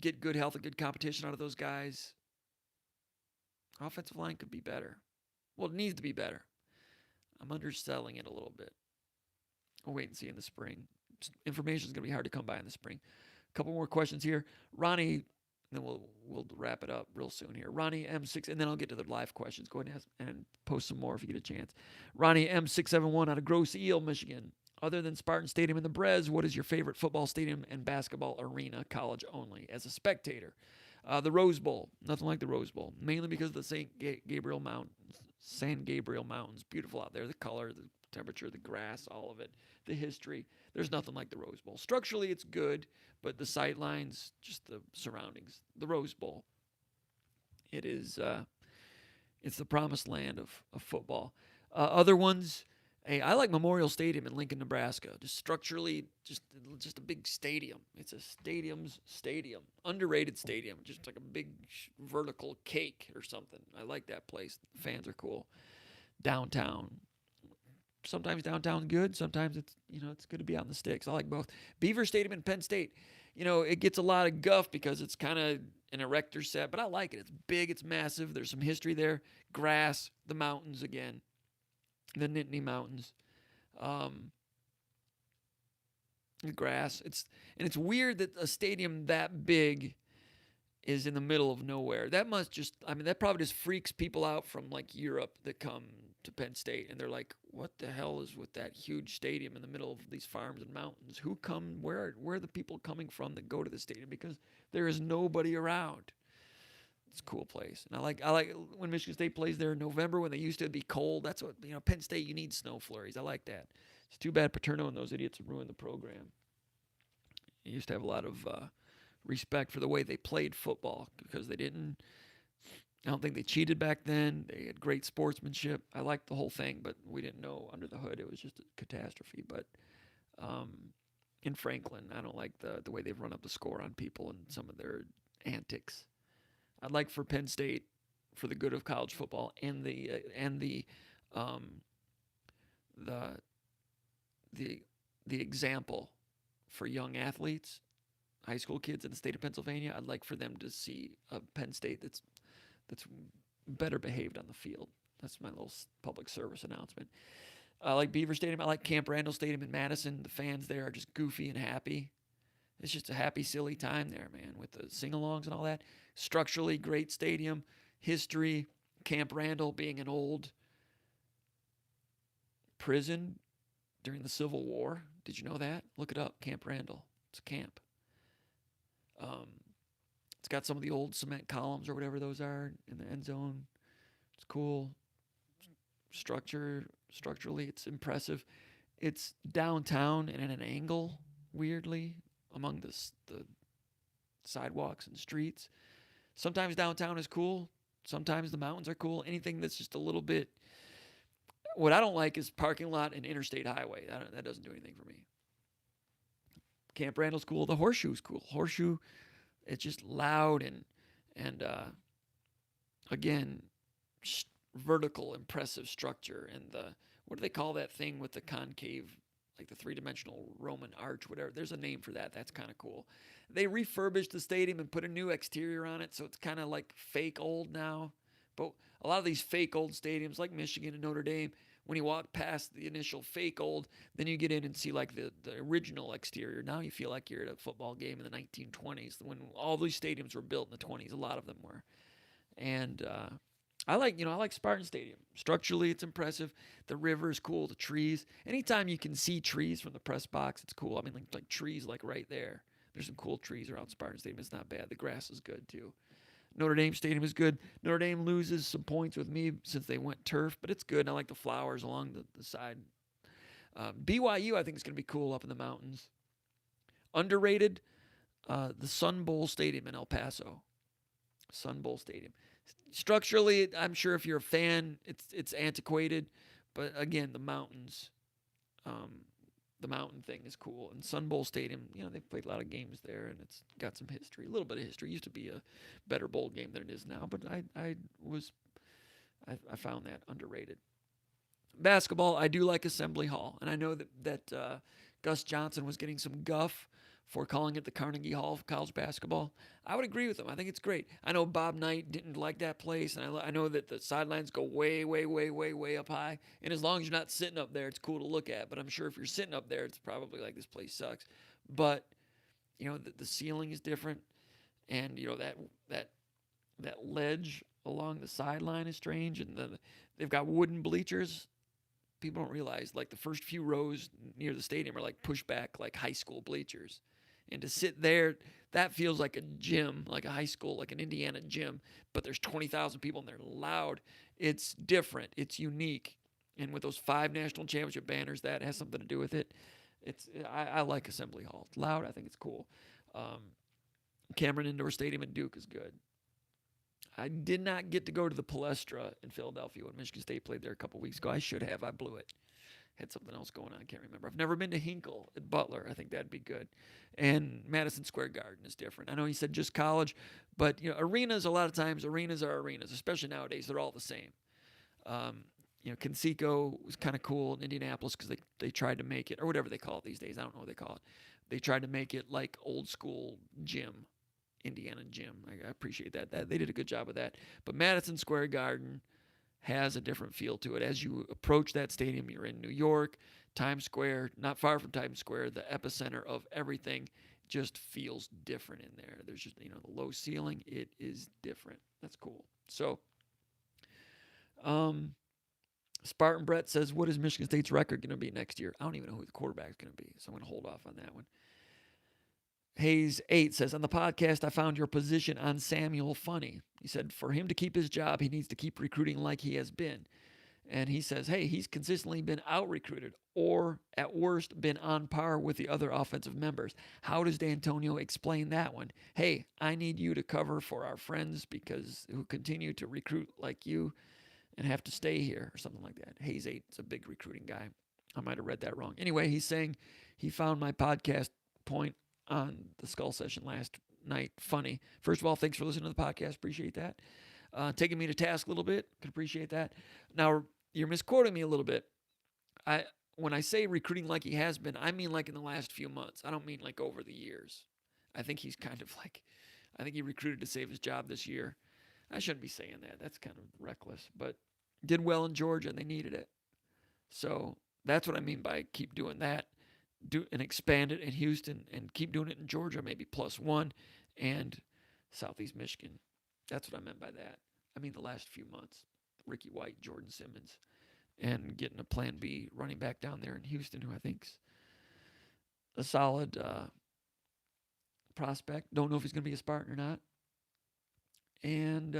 Get good health and good competition out of those guys. Offensive line could be better. Well, it needs to be better. I'm underselling it a little bit. We'll wait and see in the spring. Information is going to be hard to come by in the spring. A couple more questions here. Ronnie, then we'll wrap it up real soon here. Ronnie M6, and then I'll get to the live questions. Go ahead and post some more if you get a chance. Ronnie M671 out of Grosse Ile, Michigan. Other than Spartan Stadium and the Brez, what is your favorite football stadium and basketball arena, college only, as a spectator? The Rose Bowl. Nothing like the Rose Bowl. Mainly because of the San Gabriel Mountains. Beautiful out there. The color, the temperature, the grass, all of it. The history. There's nothing like the Rose Bowl. Structurally, it's good, but the sight lines, just the surroundings. The Rose Bowl. It is, it's the promised land of football. Other ones... Hey, I like Memorial Stadium in Lincoln, Nebraska. Just structurally, just a big stadium. It's a stadium. Underrated stadium. Just like a big vertical cake or something. I like that place. The fans are cool. Downtown. Sometimes downtown's good. Sometimes it's good to be out in the sticks. I like both. Beaver Stadium in Penn State. It gets a lot of guff because it's kind of an erector set, but I like it. It's big. It's massive. There's some history there. Grass. The mountains again. The Nittany Mountains, the grass. It's weird that a stadium that big is in the middle of nowhere. That probably just freaks people out from like Europe that come to Penn State, and they're like, "What the hell is with that huge stadium in the middle of these farms and mountains? Where are the people coming from that go to the stadium? Because there is nobody around." It's a cool place. And I like when Michigan State plays there in November when they used to be cold. That's what, Penn State, you need snow flurries. I like that. It's too bad Paterno and those idiots have ruined the program. You used to have a lot of respect for the way they played football because I don't think they cheated back then. They had great sportsmanship. I liked the whole thing, but we didn't know under the hood. It was just a catastrophe. But in Franklin, I don't like the way they've run up the score on people and some of their antics. I'd like for Penn State, for the good of college football and the example for young athletes, high school kids in the state of Pennsylvania, I'd like for them to see a Penn State that's better behaved on the field. That's my little public service announcement. I like Beaver Stadium. I like Camp Randall Stadium in Madison. The fans there are just goofy and happy. It's just a happy, silly time there, man, with the sing-alongs and all that. Structurally, great stadium. History, Camp Randall being an old prison during the Civil War. Did you know that? Look it up, Camp Randall. It's a camp. It's got some of the old cement columns or whatever those are in the end zone. It's cool. Structurally, it's impressive. It's downtown and at an angle, weirdly, among the sidewalks and streets. Sometimes downtown is cool. Sometimes the mountains are cool. Anything that's just a little bit... What I don't like is parking lot and interstate highway. That doesn't do anything for me. Camp Randall's cool. The Horseshoe's cool. Horseshoe, it's just loud and again, vertical, impressive structure. And what do they call that thing with the concave, like the three-dimensional Roman arch, whatever? There's a name for that. That's kind of cool. They refurbished the stadium and put a new exterior on it, so it's kind of like fake old now. But a lot of these fake old stadiums, like Michigan and Notre Dame, when you walk past the initial fake old, then you get in and see like the original exterior. Now you feel like you're at a football game in the 1920s when all these stadiums were built in the 20s. A lot of them were. And I like Spartan Stadium. Structurally, it's impressive. The river is cool. The trees. Anytime you can see trees from the press box, it's cool. I mean, like trees like right there. There's some cool trees around Spartan Stadium. It's not bad. The grass is good too. Notre Dame Stadium is good. Notre Dame loses some points with me since they went turf, but it's good. And I like the flowers along the side. BYU, I think, is going to be cool up in the mountains. Underrated, the Sun Bowl Stadium in El Paso. Sun Bowl Stadium. Structurally, I'm sure if you're a fan, it's antiquated, but again, the mountains, the mountain thing is cool. And Sun Bowl Stadium, they've played a lot of games there, and it's got some history, a little bit of history. It used to be a better bowl game than it is now, but I found that underrated. Basketball, I do like Assembly Hall, and I know that Gus Johnson was getting some guff for calling it the Carnegie Hall of college basketball. I would agree with him. I think it's great. I know Bob Knight didn't like that place, and I know that the sidelines go way, way, way, way, way up high. And as long as you're not sitting up there, it's cool to look at. But I'm sure if you're sitting up there, it's probably like this place sucks. But the ceiling is different, and that ledge along the sideline is strange, and they've got wooden bleachers. People don't realize like the first few rows near the stadium are like pushed back like high school bleachers. And to sit there, that feels like a gym, like a high school, like an Indiana gym. But there's 20,000 people and they're loud. It's different. It's unique. And with those 5 national championship banners, that has something to do with it. I like Assembly Hall. It's loud. I think it's cool. Cameron Indoor Stadium at Duke is good. I did not get to go to the Palestra in Philadelphia when Michigan State played there a couple weeks ago. I should have. I blew it. Had something else going on. I can't remember. I've never been to Hinkle at Butler. I think that'd be good. And Madison Square Garden is different. I know he said just college, but arenas, a lot of times, arenas are arenas, especially nowadays. They're all the same. Conseco was kind of cool in Indianapolis because they tried to make it, or whatever they call it these days. I don't know what they call it. They tried to make it like old school gym, Indiana gym. I appreciate that. They did a good job of that. But Madison Square Garden has a different feel to it. As you approach that stadium, you're in New York, Times Square, not far from Times Square, the epicenter of everything, just feels different in there. There's just, the low ceiling. It is different. That's cool. So, Spartan Brett says, what is Michigan State's record going to be next year? I don't even know who the quarterback's going to be, so I'm going to hold off on that one. Hayes 8 says, on the podcast, I found your position on Samuel funny. He said, for him to keep his job, he needs to keep recruiting like he has been. And he says, hey, he's consistently been out-recruited or, at worst, been on par with the other offensive members. How does Dantonio explain that one? Hey, I need you to cover for our friends who continue to recruit like you and have to stay here, or something like that. Hayes 8 is a big recruiting guy. I might have read that wrong. Anyway, he's saying he found my podcast point on the Skull Session last night funny. First of all, thanks for listening to the podcast. Appreciate that. Taking me to task a little bit. Could appreciate that. Now, you're misquoting me a little bit. When I say recruiting like he has been, I mean like in the last few months. I don't mean like over the years. I think he's kind of like, I think he recruited to save his job this year. I shouldn't be saying that. That's kind of reckless. But did well in Georgia, and they needed it. So that's what I mean by keep doing that. Do and expand it in Houston and keep doing it in Georgia, maybe +1, and Southeast Michigan. That's what I meant by that. I mean the last few months. Ricky White, Jordan Simmons, and getting a plan B running back down there in Houston, who I think's a solid prospect. Don't know if he's going to be a Spartan or not. And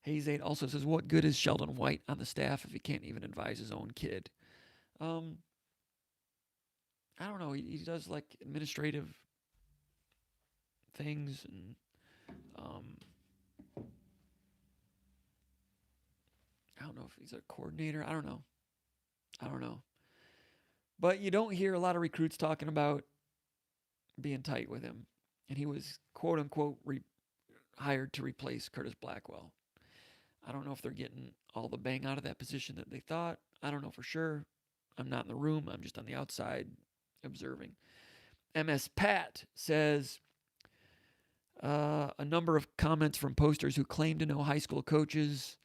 Hayes 8 also says, what good is Sheldon White on the staff if he can't even advise his own kid? I don't know. He does like administrative things, and I don't know if he's a coordinator. I don't know. But you don't hear a lot of recruits talking about being tight with him, and he was quote unquote hired to replace Curtis Blackwell. I don't know if they're getting all the bang out of that position that they thought. I don't know for sure. I'm not in the room. I'm just on the outside observing. MS Pat says a number of comments from posters who claim to know high school coaches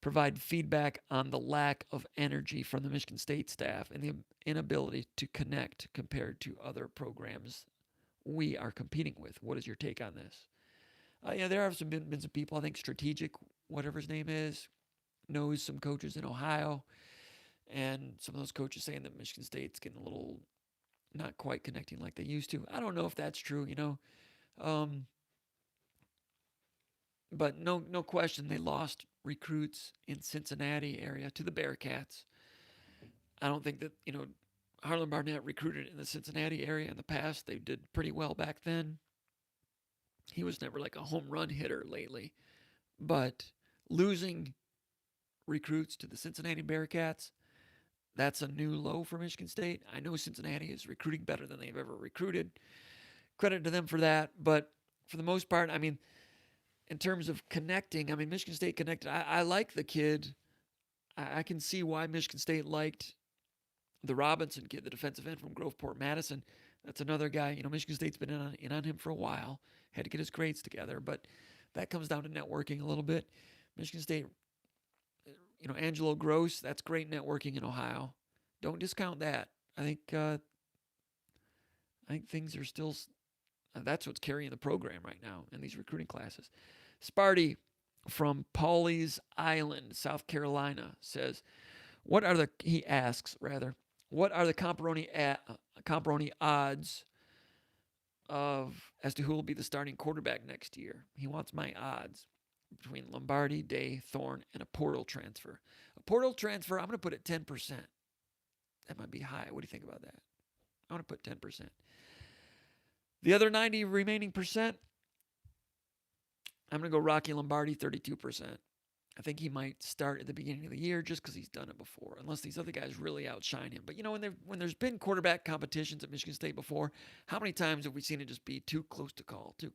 provide feedback on the lack of energy from the Michigan State staff and the inability to connect compared to other programs we are competing with. What is your take on this? Yeah, there have been some people, I think Strategic, whatever his name is, knows some coaches in Ohio, and some of those coaches saying that Michigan State's getting a little not quite connecting like they used to. I don't know if that's true, but no question they lost recruits in Cincinnati area to the Bearcats. I don't think that, Harlan Barnett recruited in the Cincinnati area in the past. They did pretty well back then. He was never like a home run hitter lately. But losing recruits to the Cincinnati Bearcats, that's a new low for Michigan State. I know Cincinnati is recruiting better than they've ever recruited. Credit to them for that. But for the most part, in terms of connecting, Michigan State connected. I like the kid. I can see why Michigan State liked the Robertson kid, the defensive end from Groveport Madison. That's another guy. Michigan State's been in on him for a while. Had to get his grades together. But that comes down to networking a little bit. Michigan State, Angelo Gross, that's great networking in Ohio. Don't discount that. I think things are still, that's what's carrying the program right now in these recruiting classes. Sparty from Pawleys Island, South Carolina says, what are the Comparoni odds as to who will be the starting quarterback next year? He wants my odds between Lombardi, Day, Thorne, and a portal transfer. A portal transfer, I'm going to put at 10%. That might be high. What do you think about that? I'm going to put 10%. The other 90 remaining percent, I'm going to go Rocky Lombardi, 32%. I think he might start at the beginning of the year just because he's done it before, unless these other guys really outshine him. But, when there's been quarterback competitions at Michigan State before, how many times have we seen it just be too close to call? And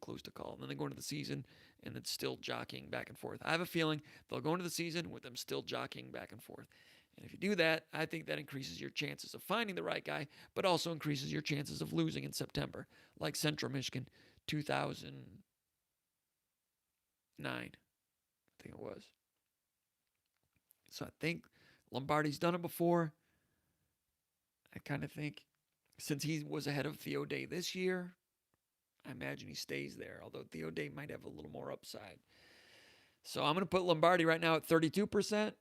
then they go into the season and it's still jockeying back and forth. I have a feeling they'll go into the season with them still jockeying back and forth. And if you do that, I think that increases your chances of finding the right guy, but also increases your chances of losing in September, like Central Michigan 2009, I think it was. So I think Lombardi's done it before. I kind of think since he was ahead of Theo Day this year, I imagine he stays there, although Theo Day might have a little more upside. So I'm going to put Lombardi right now at 32%,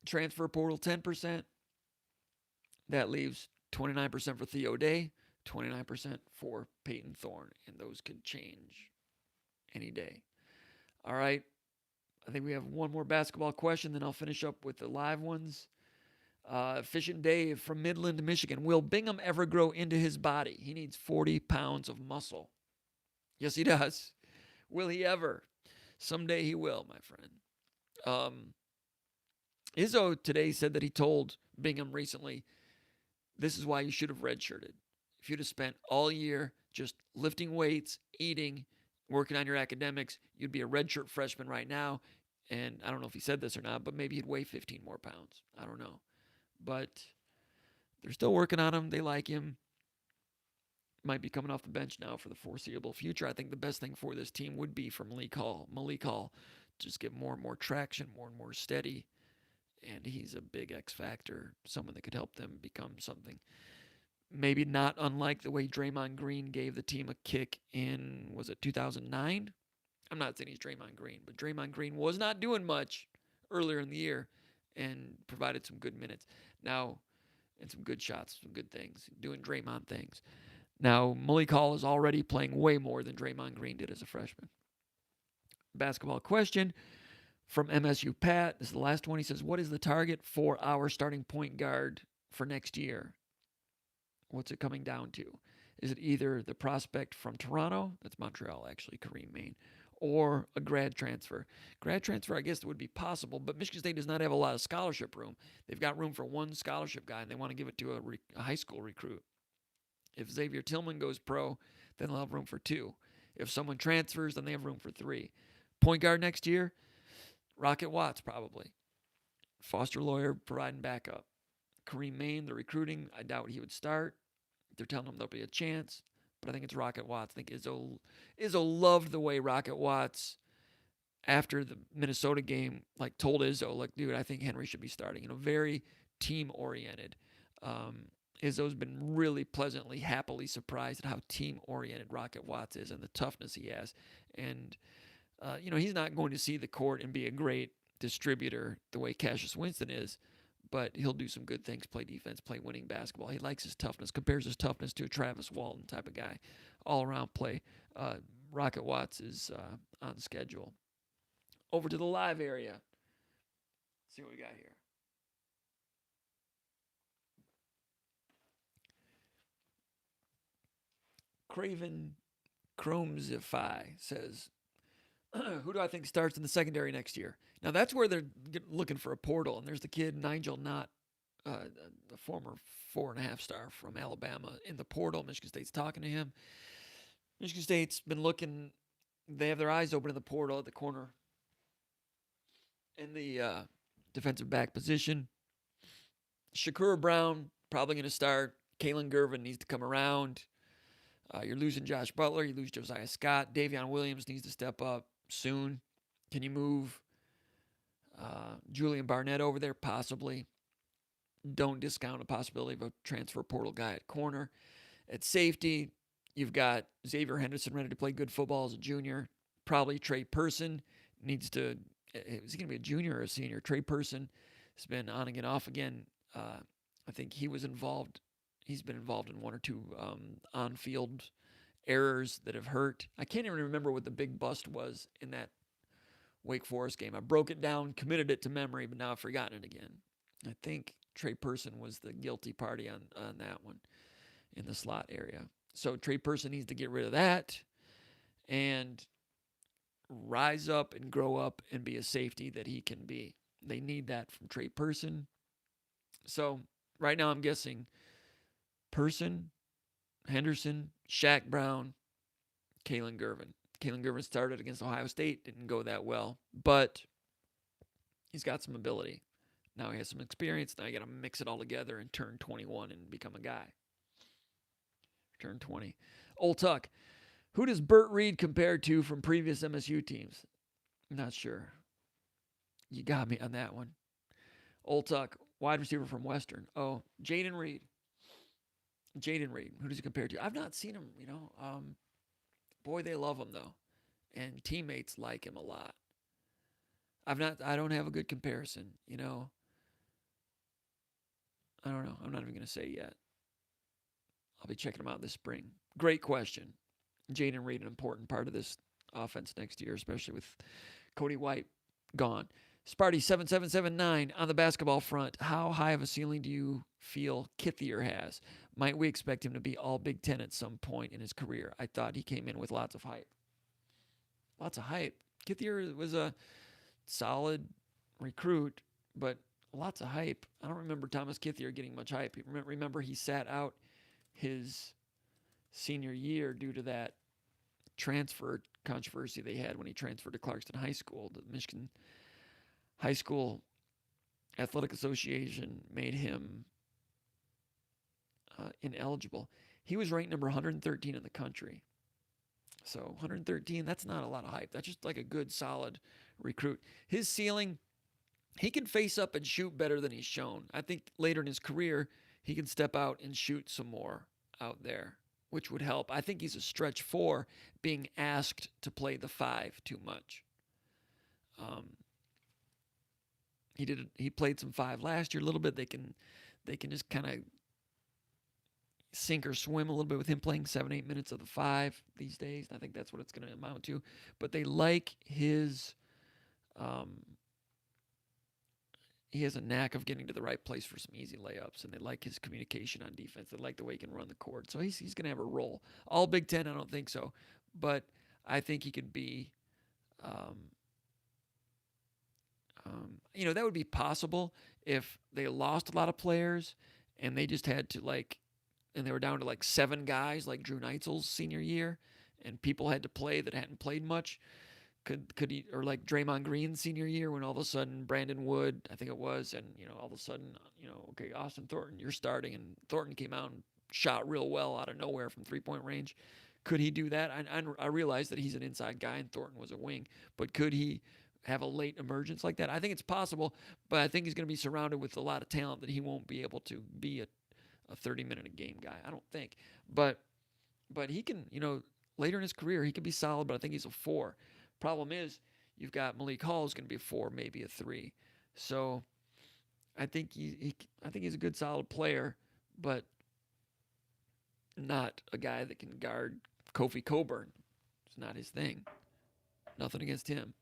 transfer portal 10%. That leaves 29% for Theo Day, 29% for Peyton Thorne, and those could change any day. All right. I think we have one more basketball question, then I'll finish up with the live ones. Efficient Dave from Midland, Michigan. Will Bingham ever grow into his body? He needs 40 pounds of muscle. Yes, he does. Will he ever? Someday he will, my friend. Izzo today said that he told Bingham recently, this is why you should have redshirted. If you'd have spent all year just lifting weights, eating, working on your academics, you'd be a redshirt freshman right now. And I don't know if he said this or not, but maybe he'd weigh 15 more pounds. I don't know. But they're still working on him. They like him. Might be coming off the bench now for the foreseeable future. I think the best thing for this team would be for Malik Hall. Just get more and more traction, more and more steady. And he's a big X factor, someone that could help them become something. Maybe not unlike the way Draymond Green gave the team a kick in, was it 2009? I'm not saying he's Draymond Green, but Draymond Green was not doing much earlier in the year and provided some good minutes. Now, and some good shots, some good things, doing Draymond things. Now, Malik Hall is already playing way more than Draymond Green did as a freshman. Basketball question from MSU Pat. This is the last one. He says, what is the target for our starting point guard for next year? What's it coming down to? Is it either the prospect from Toronto, that's Montreal actually, Kareem Maine, or a grad transfer? Grad transfer, I guess it would be possible, but Michigan State does not have a lot of scholarship room. They've got room for one scholarship guy, and they want to give it to a high school recruit. If Xavier Tillman goes pro, then they'll have room for two. If someone transfers, then they have room for three. Point guard next year, Rocket Watts, probably. Foster Lawyer providing backup. Kareem Maine, the recruiting, I doubt he would start. They're telling him there'll be a chance, but I think it's Rocket Watts. I think Izzo loved the way Rocket Watts, after the Minnesota game, like told Izzo, like, dude, I think Henry should be starting. Very team-oriented. Izzo's been really pleasantly, happily surprised at how team-oriented Rocket Watts is and the toughness he has. And, he's not going to see the court and be a great distributor the way Cassius Winston is, but he'll do some good things, play defense, play winning basketball. He likes his toughness, compares his toughness to a Travis Walton type of guy. All-around play. Rocket Watts is on schedule. Over to the live area. Let's see what we got here. Craven Chromesify says, who do I think starts in the secondary next year? Now, that's where they're looking for a portal. And there's the kid, Nigel Knott, the former 4.5 star from Alabama, in the portal. Michigan State's talking to him. Michigan State's been looking. They have their eyes open in the portal at the corner in the defensive back position. Shakur Brown probably going to start. Kalen Gervin needs to come around. You're losing Josh Butler. You lose Josiah Scott. Davion Williams needs to step up soon. Can you move Julian Barnett over there? Possibly. Don't discount a possibility of a transfer portal guy at corner. At safety, you've got Xavier Henderson ready to play good football as a junior. Probably Trey Person needs to. Is he going to be a junior or a senior? Trey Person has been on again, off again. I think he was involved. He's been involved in one or two on-field errors that have hurt. I can't even remember what the big bust was in that Wake Forest game. I broke it down, committed it to memory, but now I've forgotten it again. I think Trey Person was the guilty party on that one in the slot area. So Trey Person needs to get rid of that and rise up and grow up and be a safety that he can be. They need that from Trey Person. So right now I'm guessing Person, Henderson, Shaq Brown, Kalen Gervin. Kalen Gervin started against Ohio State, didn't go that well, but he's got some ability. Now he has some experience. Now you got to mix it all together and turn 21 and become a guy. Turn 20. Old Tuck. Who does Burt Reed compare to from previous MSU teams? I'm not sure. You got me on that one. Old Tuck. Wide receiver from Western. Oh, Jaden Reed. Jaden Reed. Who does he compare to? I've not seen him, boy, they love him, though. And teammates like him a lot. I don't have a good comparison, I don't know. I'm not even going to say yet. I'll be checking him out this spring. Great question. Jaden Reed, an important part of this offense next year, especially with Cody White gone. Sparty 7779 on the basketball front. How high of a ceiling do you feel Kithier has? Might we expect him to be all Big Ten at some point in his career? I thought he came in with lots of hype. Lots of hype. Kithier was a solid recruit, but lots of hype. I don't remember Thomas Kithier getting much hype. Remember he sat out his senior year due to that transfer controversy they had when he transferred to Clarkston High School. The Michigan High School Athletic Association made him ineligible. He was ranked number 113 in the country. So 113, that's not a lot of hype. That's just like a good, solid recruit. His ceiling, he can face up and shoot better than he's shown. I think later in his career, he can step out and shoot some more out there, which would help. I think he's a stretch 4, being asked to play the 5 too much. He played some 5 last year a little bit. They can just kind of sink or swim a little bit with him playing 7-8 minutes of the 5 these days. I think that's what it's going to amount to. But they like his he has a knack of getting to the right place for some easy layups, and they like his communication on defense. They like the way he can run the court. So he's going to have a role. All Big Ten, I don't think so. But I think he could be that would be possible if they lost a lot of players and they just had to and they were down to 7 guys like Drew Neitzel's senior year, and people had to play that hadn't played much. Could he, or like Draymond Green's senior year when all of a sudden Brandon Wood, I think it was, and all of a sudden, okay, Austin Thornton, you're starting, and Thornton came out and shot real well out of nowhere from 3-point range. Could he do that? I realize that he's an inside guy and Thornton was a wing, but could he have a late emergence like that? I think it's possible, but I think he's going to be surrounded with a lot of talent that he won't be able to be a 30-minute a game guy. I don't think, but he can, later in his career he could be solid, but I think he's a 4. Problem is, you've got Malik Hall who's going to be a 4, maybe a 3. So I think I think he's a good, solid player, but not a guy that can guard Kofi Coburn. It's not his thing. Nothing against him.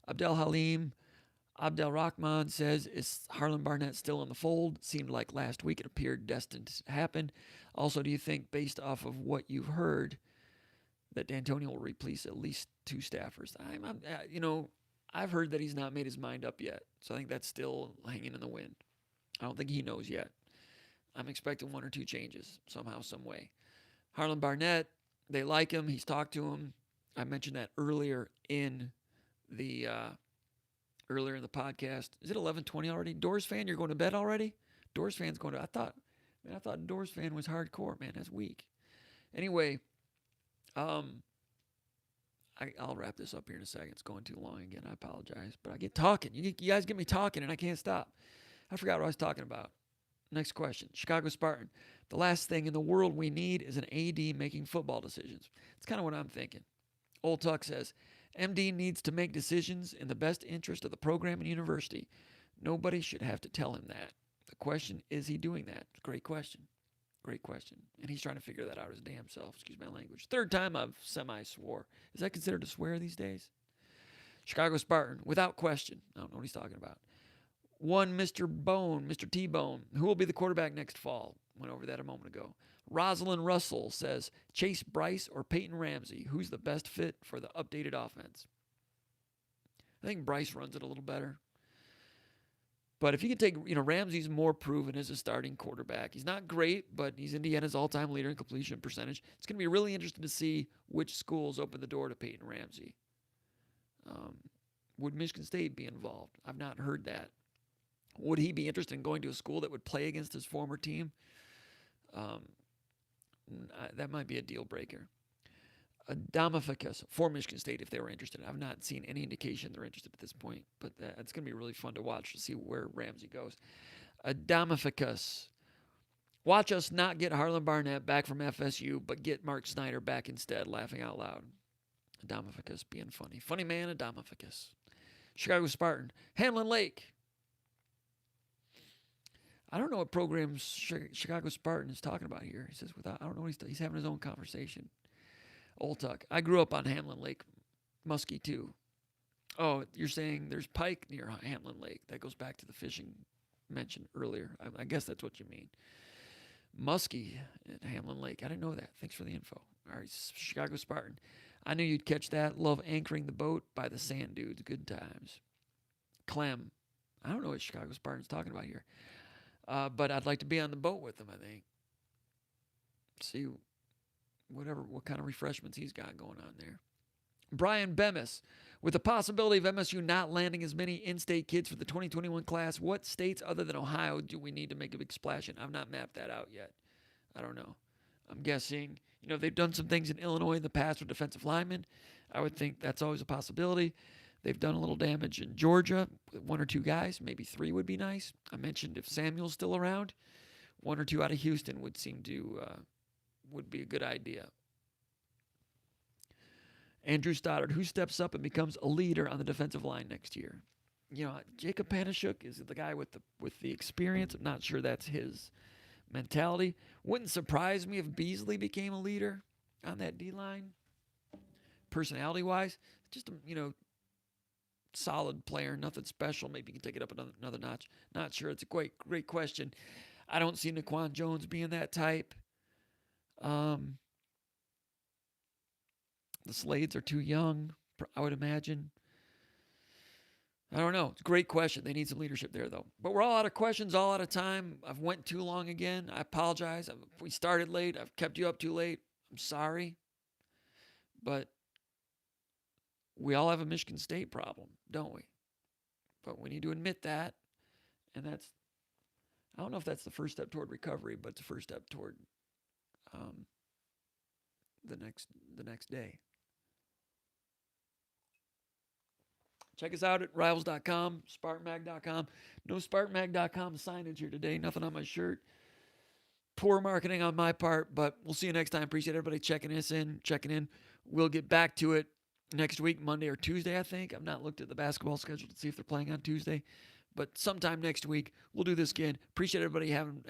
Abdel Halim Abdelrahman says, is Harlan Barnett still in the fold? Seemed like last week it appeared destined to happen. Also, do you think, based off of what you've heard, that Dantonio will replace at least 2 staffers? I've heard that he's not made his mind up yet, so I think that's still hanging in the wind. I don't think he knows yet. I'm expecting 1 or 2 changes somehow, some way. Harlan Barnett, they like him. He's talked to him. I mentioned that earlier in the podcast. Is it 11:20 already? Doors fan, you're going to bed already? Doors fan's going to. I thought Doors fan was hardcore. Man, that's weak. Anyway, I'll wrap this up here in a second. It's going too long again. I apologize, but I get talking. You guys get me talking, and I can't stop. I forgot what I was talking about. Next question. Chicago Spartan. The last thing in the world we need is an AD making football decisions. It's kind of what I'm thinking. Old Tuck says, MD needs to make decisions in the best interest of the program and university. Nobody should have to tell him that. The question, is he doing that? Great question. Great question. And he's trying to figure that out his damn self. Excuse my language. 3rd time I've semi-swore. Is that considered a swear these days? Chicago Spartan, without question. I don't know what he's talking about. One Mr. Bone, Mr. T-Bone. Who will be the quarterback next fall? Went over that a moment ago. Rosalind Russell says, Chayse, Bryce, or Peyton Ramsey? Who's the best fit for the updated offense? I think Bryce runs it a little better. But if you can take, Ramsey's more proven as a starting quarterback. He's not great, but he's Indiana's all-time leader in completion percentage. It's going to be really interesting to see which schools open the door to Peyton Ramsey. Would Michigan State be involved? I've not heard that. Would he be interested in going to a school that would play against his former team? That might be a deal breaker. Adamaficus for Michigan State if they were interested. I've not seen any indication they're interested at this point, but it's going to be really fun to watch to see where Ramsey goes. Adamaficus. Watch us not get Harlan Barnett back from FSU, but get Mark Snyder back instead, laughing out loud. Adamaficus being funny. Funny man, Adamaficus. Chicago Spartan. Hamlin Lake. I don't know what programs Chicago Spartan is talking about here. He says, I don't know what he's having his own conversation. Old Tuck. I grew up on Hamlin Lake, Muskie too. Oh, you're saying there's pike near Hamlin Lake. That goes back to the fishing mentioned earlier. I guess that's what you mean. Muskie at Hamlin Lake. I didn't know that. Thanks for the info. All right, Chicago Spartan. I knew you'd catch that. Love anchoring the boat by the sand dudes. Good times. Clem. I don't know what Chicago Spartan's talking about here. But I'd like to be on the boat with him, I think. See what kind of refreshments he's got going on there. Brian Bemis. With the possibility of MSU not landing as many in-state kids for the 2021 class, what states other than Ohio do we need to make a big splash in? I've not mapped that out yet. I don't know. I'm guessing, they've done some things in Illinois in the past with defensive linemen. I would think that's always a possibility. They've done a little damage in Georgia with 1 or 2 guys. Maybe 3 would be nice. I mentioned if Samuel's still around, 1 or 2 out of Houston would seem to would be a good idea. Andrew Stoddard, who steps up and becomes a leader on the defensive line next year? Jacob Panishuk is the guy with the experience. I'm not sure that's his mentality. Wouldn't surprise me if Beasley became a leader on that D-line. Personality-wise, just solid player, nothing special. Maybe you can take it up another notch. Not sure. It's a great question. I don't see Naquan Jones being that type. The Slades are too young, I would imagine. I don't know. It's a great question. They need some leadership there, though. But we're all out of questions, all out of time. I've went too long again. I apologize. We started late. I've kept you up too late. I'm sorry. But we all have a Michigan State problem, don't we? But we need to admit that, and I don't know if that's the first step toward recovery, but it's the first step toward the next day. Check us out at rivals.com, SpartanMag.com. No SpartanMag.com signage here today. Nothing on my shirt. Poor marketing on my part, but we'll see you next time. Appreciate everybody checking in. We'll get back to it next week, Monday or Tuesday, I think. I've not looked at the basketball schedule to see if they're playing on Tuesday, but sometime next week we'll do this again. Appreciate everybody having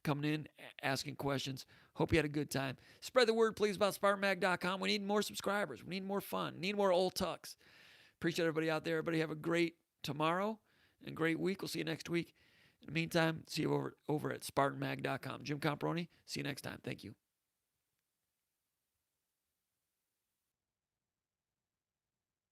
coming in, asking questions. Hope you had a good time. Spread the word, please, about SpartanMag.com. We need more subscribers. We need more fun. We need more old tucks. Appreciate everybody out there. Everybody have a great tomorrow and great week. We'll see you next week. In the meantime, see you over at SpartanMag.com. Jim Comparoni, see you next time. Thank you.